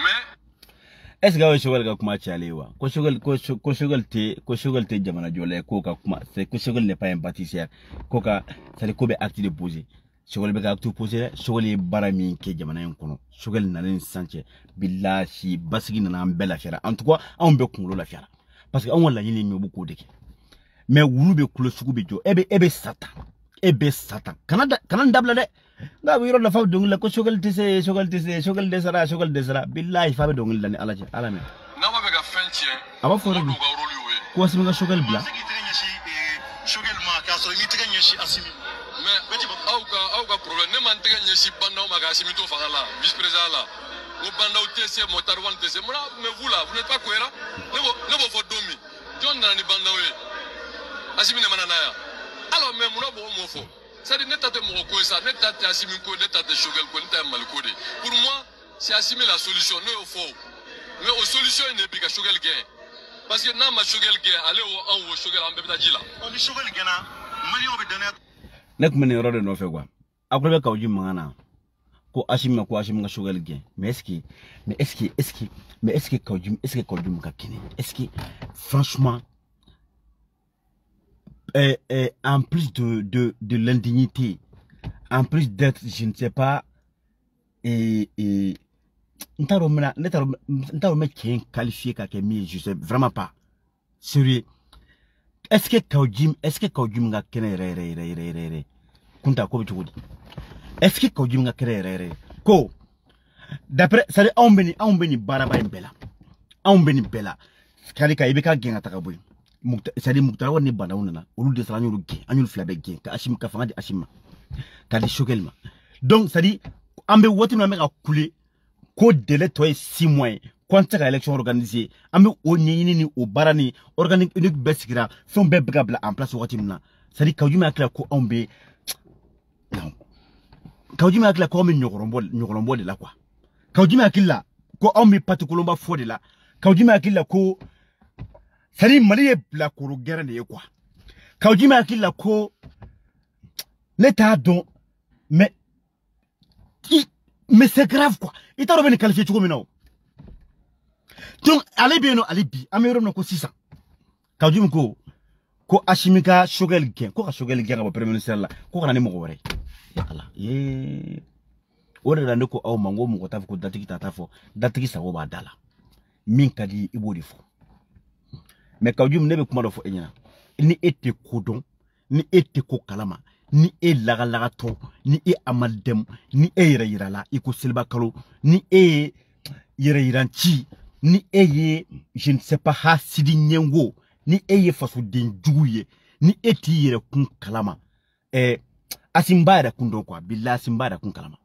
Speaker 2: Mais,
Speaker 1: est-ce que Choguel ga kuma chalewa ko Choguel te Jamana Djola ko ka kuma c'est que Choguel n'est pas un bâtisseur ko ka ça le ko be acte déposer Choguel be ka acte déposer Choguel barami ke jamana en kono Choguel nanen sanche billahi basigi nana bela fiara en tout cas on be kunlo la fiara parce que on la yini mi beaucoup de mais wulu be kulo sugu be jo ebe sata kana dabla de nga wiro la fa dongla ko Choguel desara billahi fa be dongla ni alaje alame
Speaker 2: na ma be ga fentie
Speaker 1: aba fo rek ko asimi nga Choguel bla
Speaker 3: Choguel ma ka so mi tege nyeshi asimi
Speaker 2: mais auga problème ne man tege nyeshi banda ma ga asimi to fa la vice président là au banda au TC motar wan TC mais vous là vous n'êtes pas cohérent ne vous faut domi John na ni banda we asimi ne manana ya alors mais mon bo mo fo ça dit neta te mo ko ça neta te asimi ko neta te Choguel ko neta mal ko de pour moi c'est asimi la solution ne au faux mais aux solutions il n'est plus que Choguel gain parce que na ma Choguel gain aller au Choguel en bébé dila
Speaker 3: on dit Choguel gana mali on be donner
Speaker 1: nek mene rode no fe quoi après ka uji mangana ko ashimi nga Choguel gain mais est-ce que ka uji ka kini est-ce que franchement en plus de l'indignité en plus d'être je ne sais pas ntaro me kien qualifié ka kemi je sais vraiment pas sérieux est-ce que Kaujim nga kene re kunta ko bichudi est-ce que Kaujim nga kene re ko d'après ça on beni baraba imbela on beni bela kali ka ibeka genga takaboy c'est-à-dire Muktar woni banda wonana olu de sala nyolu ge anyul flabe ge ka ashim ka fanga di ashima ka di Choguel ma donc c'est-à-dire ambe woti no meka couler ko délai toi 6 mois quand la élection organisée ambe o nyini ni o barani organique unique besikira fon be bla en place woti na c'est-à-dire Kaujim akla ko ambe non Kaujim akla ko ambe nyogorombo de la quoi Kaujim akla ko ambe patikulomba fo de la Kaujim akla ko sari mali la kuru guerre de quoi Kaujim akla ko l'état don mais Mais c'est grave quoi. Il t'a revenu qualifié tout comme nous. Donc, allez bien, allez bien. Améro non ko 600. Kaudjim ko Ashimika Shogel Gen. Ko Shogel Gen, premier ministre là. Ko kana ni mo wore. Ya Allah. Ore da ndeko aw mango mo tafu ko datiki tatafo. Datiki sa wo ba dala. Min kadi ibodi fo. Mais Kaudjim nebe kuma do fo enyana. Ni ete kodon, ni ete ko kalama. Ni e laga to, ni e amadem, ni e yira la, iko silba kalo, ni e yira chi, ni e ye, je ne sais pas ha sidi nyengo, ni e ye faso den juguye, ni e ti yira kun kalama. Asimbada kundo kwa, bila asimbada kun kalama.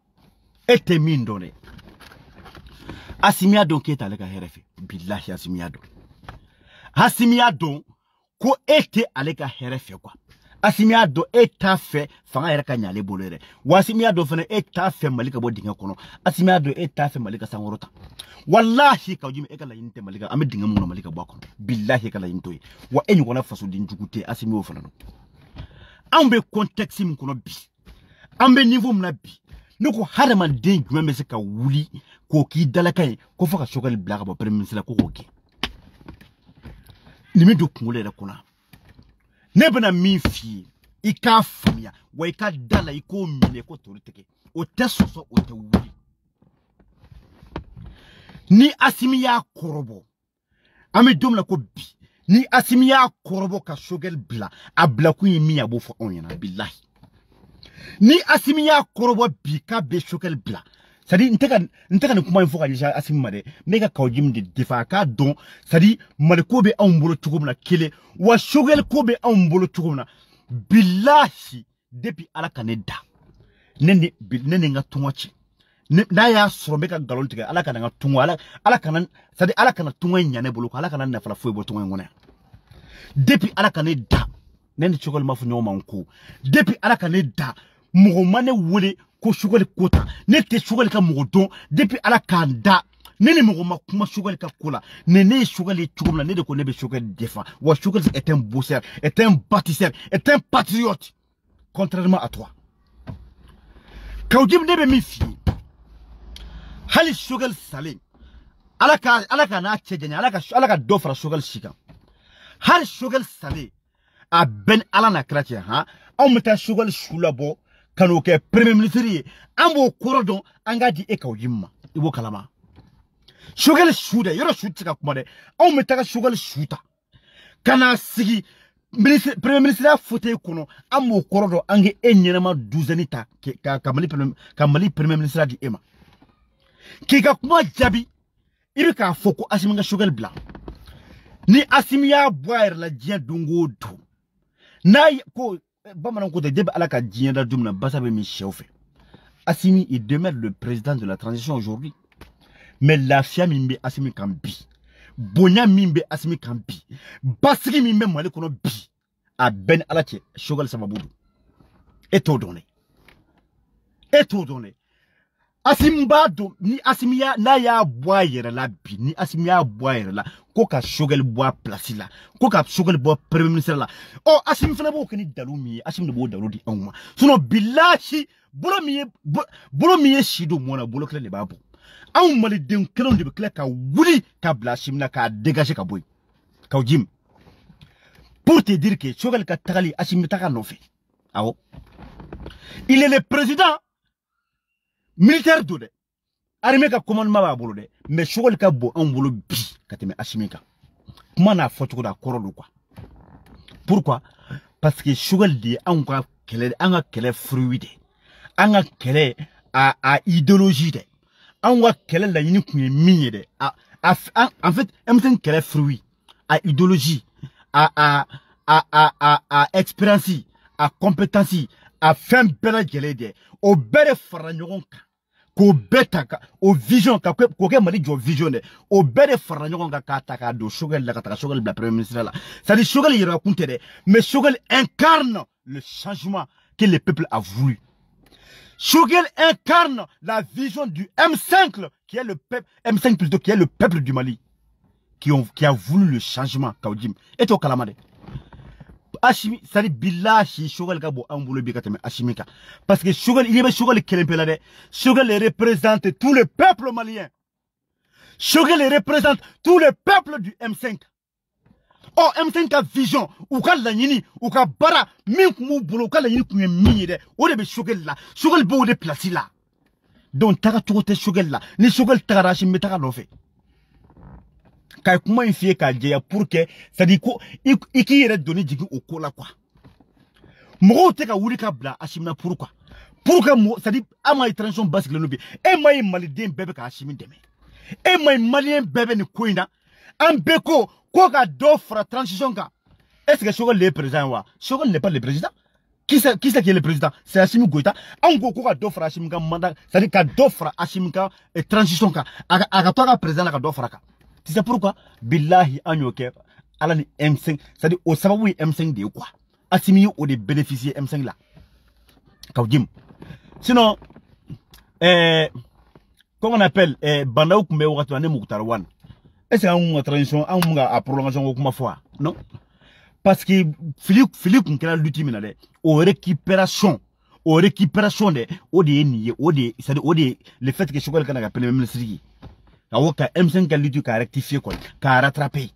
Speaker 1: Ete min done. Asimia don keta lega herefe, billahi asimia don. Asimia don, ko ete alega herefe kwa. Asimia do eta fe fanga yera kanyale bolere wasimia do fene eta fe malika bo dinga kono asimia do eta fe malika sangorota wallahi Kaudjim ekala yinte malika ame dinga muno malika bo kono billahi ekala yintoy wa enyu kona faso din jugute asimio fana no ambe contexte mun kono bi ambe niveau mna bi noko harama den jumbe se ka wuli ko ki dalakay ko faka shogal blaga bo premier ministre ko ko nimi do kungole da kona nebena min fi ika famia wa ika dala iko mine ko toruteke o tesoso o te wuli ni asimiya korobo ame domla ko bi ni asimiya korobo ka shogel bla abla ku yimi abo fo onyana billahi ni asimiya korobo bi ka be shogel bla sadi nteka ni kuma info ka jisha asimi de mega Kaudjim de defa ka don sadi malko be ambolo tugumna kele wa shogel ko be ambolo tugumna billahi depuis ala kaneda nene nga tunwachi na ya soro meka galon tiga ala kana nga tunwa ala kana sadi ala kana tunwa nyane bolo ala kana na fala fo bo tunwa ngona depuis ala kaneda nene shogel mafu nyoma nku depuis ala kaneda mugomane wole ko shogel kota ne te shogel ka mugodon depuis ala kanda nene mugoma kuma shogel ka kola nene shogel tugumna ne de ko nebe shogel defa wa shogel est un bosseur est un bâtisseur est un patriote contrairement à toi Kaudjim nebe mi fi hali shogel salim alaka na chejenya alaka dofra shogel shika hali shogel salim a ben ala na kratia ha on meta shogel shulabo kanu ke premier ministre ambo korodon angadi e Kaudjim ma ibo kalama shogel shuda yoro shutika kuma de on metaka shogel shuta kana sigi premier ministre fote kono ambo korodon ange enyema 12 anita kamali premier ministre di ema kika kuma jabi ibi ka foko asiminga shogel bla ni asimiya boire la dien dungo do na ko bamanan ko de debe alaka dien da dumna basabe mi chauffé Assimi il demeure le président de la transition aujourd'hui mais la fia mimbe Assimi kambi bonya mimbe Assimi kambi basigi mimbe mali kono bi a ben alache shogel samabudu et tout donné Asimbado ni Asimiya na ya boire la bi ni Asimiya boire la ko ka shogel bois place la ko ka shogel bois premier ministre la oh Asimi fana bo keni dalumi Asimi de bo daludi anwa suno billahi bolo miye shido mona bolo kle le babo aw mali den kelon de kle ka wuli ka bla Simna ka dégager ka boy Kaudjim pour te dire que shogel ka tagali Asimi taka no fait awo il est le président militaire de armée ka commandement ba bolo de mais shogel ka bo en bolo bi kateme Assimi ka kuma na foto da korodo quoi pourquoi parce que shogel di an ka kele fruit de an ka kele a idéologie de an ka kele la yini kunye minye de en fait emten kele fruit a idéologie a expérience a compétence a fin bela gele de o bere fara nyogon ka ko beta ka o vision ka ko ke mali jo vision de o bere fara nyogon ka ta do shogel la ka shogel la premier ministre la ça dit shogel il raconte de mais shogel incarne le changement que le peuple a voulu. Shogel incarne la vision du M5 qui est le peuple M5 plutôt qui est le peuple du Mali qui a voulu le changement Kaudjim et au kalamade Hachimi, ça dit billahi, Choguel Gabo, Amboulou Bikatame, Hachimika. Parce que Choguel, il y avait Choguel qui est Choguel représente tout le peuple malien. Choguel représente tout le peuple du M5. Oh, M5 a vision, ou ka lanyini, ou ka bara, min kumu bolo, ou ka lanyini kumu minye de, ou de be Choguel la, Choguel bo de place la. Donc, taka tukote Choguel la, ni Choguel taka Hachimi, me taka lofe. Kay kuma in fiye ka djeya pour que, ça dit ko, iki yere donné djigi au ko la quoi. Moro te ka wuri ka bla Hachimi na pourquoi? Pourquoi ça dit, ama transition basique le nobi, e maï maliden bébé ka Hachimi deme. E maï malien bébé ni koina, en beko, quoi qu'a d'offre transition ka. Est-ce que Choguel est président wa? Choguel n'est pas le président. Qui c'est qui est le président? C'est Assimi Goïta. En gros, quoi d'offre Hachimi ka mandat, ça dit qu'a d'offre Hachimi ka et transition ka. Aga toi président ka d'offre ka. Tu sais pourquoi? Billahi anyoke alani M5, ça dit au sababu M5 de quoi? Assimi ou de bénéficier M5 là. Kaoudim. Sinon, comment on appelle Bandaou Kumbe ou Ratouane Mouktarwan? Est-ce qu'il y a une transition, une prolongation ou comment fois? Non. Parce que Philippe Nkela lutte minale aux récupération de ODN, c'est-à-dire le fait que Choguel kana appelé même le Siri. Ka M5 ka lutte ka rectifier quoi, ka rattraper.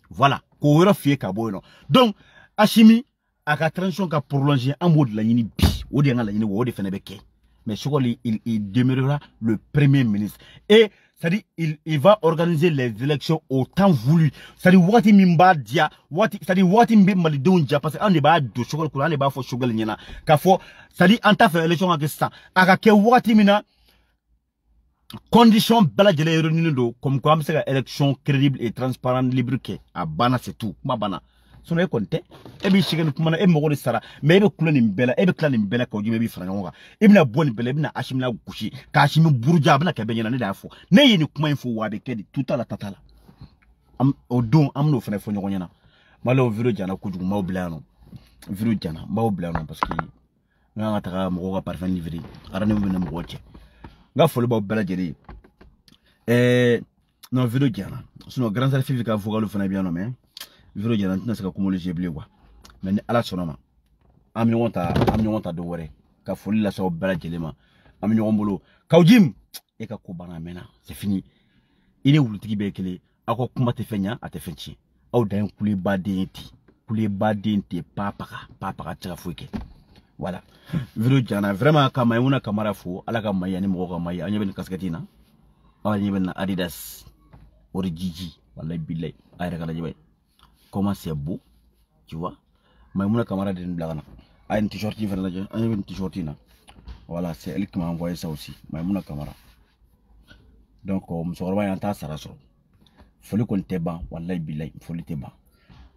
Speaker 1: Voilà, ko wera fier ka boy non. Donc Hachimi a ka transition ka prolonger en mode la yini bi, odi nga la yini wo de fene beke. Mais Choguel il demeurera le premier ministre et c'est-à-dire il va organiser les élections au temps voulu. C'est-à-dire wati mimba dia, c'est-à-dire wati mbi malidon dia parce que on ne va de Choguel ko on ne va fo Choguel nyana ka fo c'est-à-dire en ta fait élection avec ça. Aka ke wati mina condition bala jele réunion comme quoi c'est une élection crédible et transparente libre que à bana c'est tout ma bana son e konté e bi chigen kuma e mo sara mais e be kulani mbela e be klani mbela ka ojime bi franga nga e bina boni bela e bina Hachimi na kushi ka Hachimi burja bina ka benyana ne dafo ne yini kuma info wa be kedi tout à la tatala am odon am no fene fo nyonyana malo viro jana ko jugu mawblano viro jana mawblano parce que nga taka mo ko parfait livré arane mo mo woche nga folo ba bela jeri non viro jana sinon grand salfi ka vocal fana bien non mais viro jana tina saka kumolo jeble wa mais ala sonoma am ni wonta do wore ka foli la so bela jelema am ni wombolo kawjim e ka ko bana mena c'est fini ine wulutigi be kele ako kuma te fenya ate fenchi aw dan kule badenti papa tira fuike voilà viro jana vraiment kama yuna kamara fo ala ka maya ni mo ka maya anya ben kasketina aw anya ben Adidas origigi wallahi billahi ay rekala jibay comment c'est beau tu vois Maïmouna Kamara de Blagana a une t-shirt une t-shirt voilà c'est elle qui m'a envoyé ça aussi Maïmouna Kamara donc on se revoit en tas sarasro foli kon teba wallahi billahi foli teba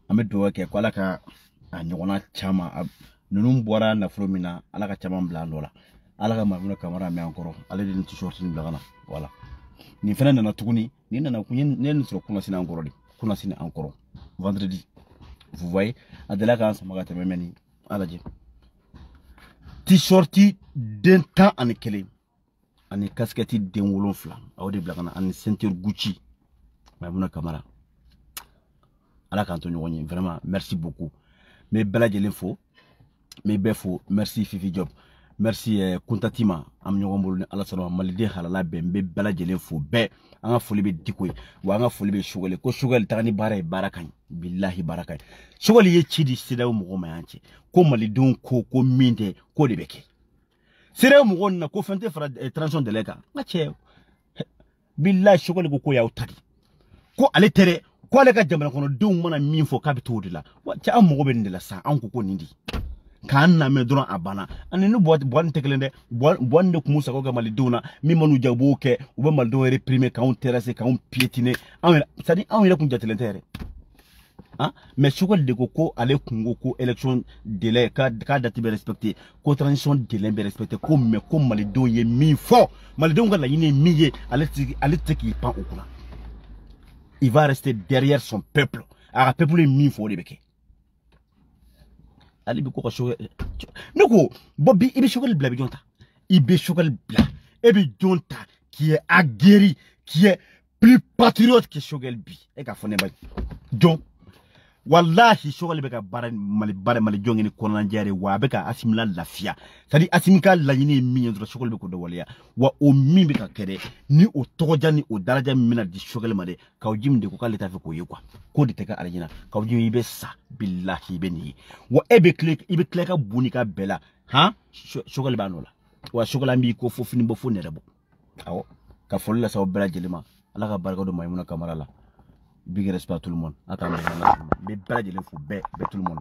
Speaker 1: amed do ke ko alaka anyona chama nunum bora na fromina alaka chama blando la alaka Maïmouna Kamara mais encore aller de t-shirt ni Blagana voilà ni fena na tuguni ni na kunyen ne so kuna sina encore vendredi vous voyez adela kan sama gata memeni alaje t-shirti d'un temps en kele ani casquette den wolonfla awde Blagana ani ceinture Gucci Maïmouna Kamara ala kan to nyonyi vraiment merci beaucoup mais bela jelen fo mais befo merci Fifi Job merci Kuntatima am nyongomolo ni ala solo malide halala be bela jelen fo be anga foli be dikoy wa anga foli be Choguel ko Choguel tani bare barakan billahi barakan Choguel ye chidi sida mo ma yanche ko malidon ko minde ko de beke sida mo na ko fente fra transition de lega ngache billahi Choguel ko ya utadi ko ale tere ko ale ka jamana kono don mana min fo kabito de la wa cha am mo be ndela sa an ko nindi kan na me dron abana anenu boan teklende boan de kumusa ko gamali dona mi manu jabo ke ou be mal do réprimer ka on terrasser ka on piétiner ça dit on ira kun jatelentere hein mais Choguel de ko ale kungo ko élection délai ka date be respecter ko transition délai be respecter ko me ko mali do ye mi fo mali do ngala yine miye ale teki pan okuna il va rester derrière son peuple a peuple mi fo de beke Ali biko Choguel noko Bobby ibe Choguel bla bi jonta ibe Choguel bla ebe jonta qui est aguerri qui est plus patriote que Choguel bi e ka fone ba donc wallahi shogal be ka bara mali jongeni konan jare wa be ka asimla lafia sadi asimka lanyini min dro shogal be ko do waliya wa o min be ka kede ni o togoja ni o daraja min di shogal made kawjim de ko kalita fe ko yekwa ko de teka aljina kawjim ibe sa billahi beni wa ebe click ka buni ka bela ha shogal ba nola wa shogal ambi ko fofini bo fo nerebo awo ka folla saw bela jelima ala ka barka do maymuna kamara la big respect tout le monde attends mais bela jele fo be tout le monde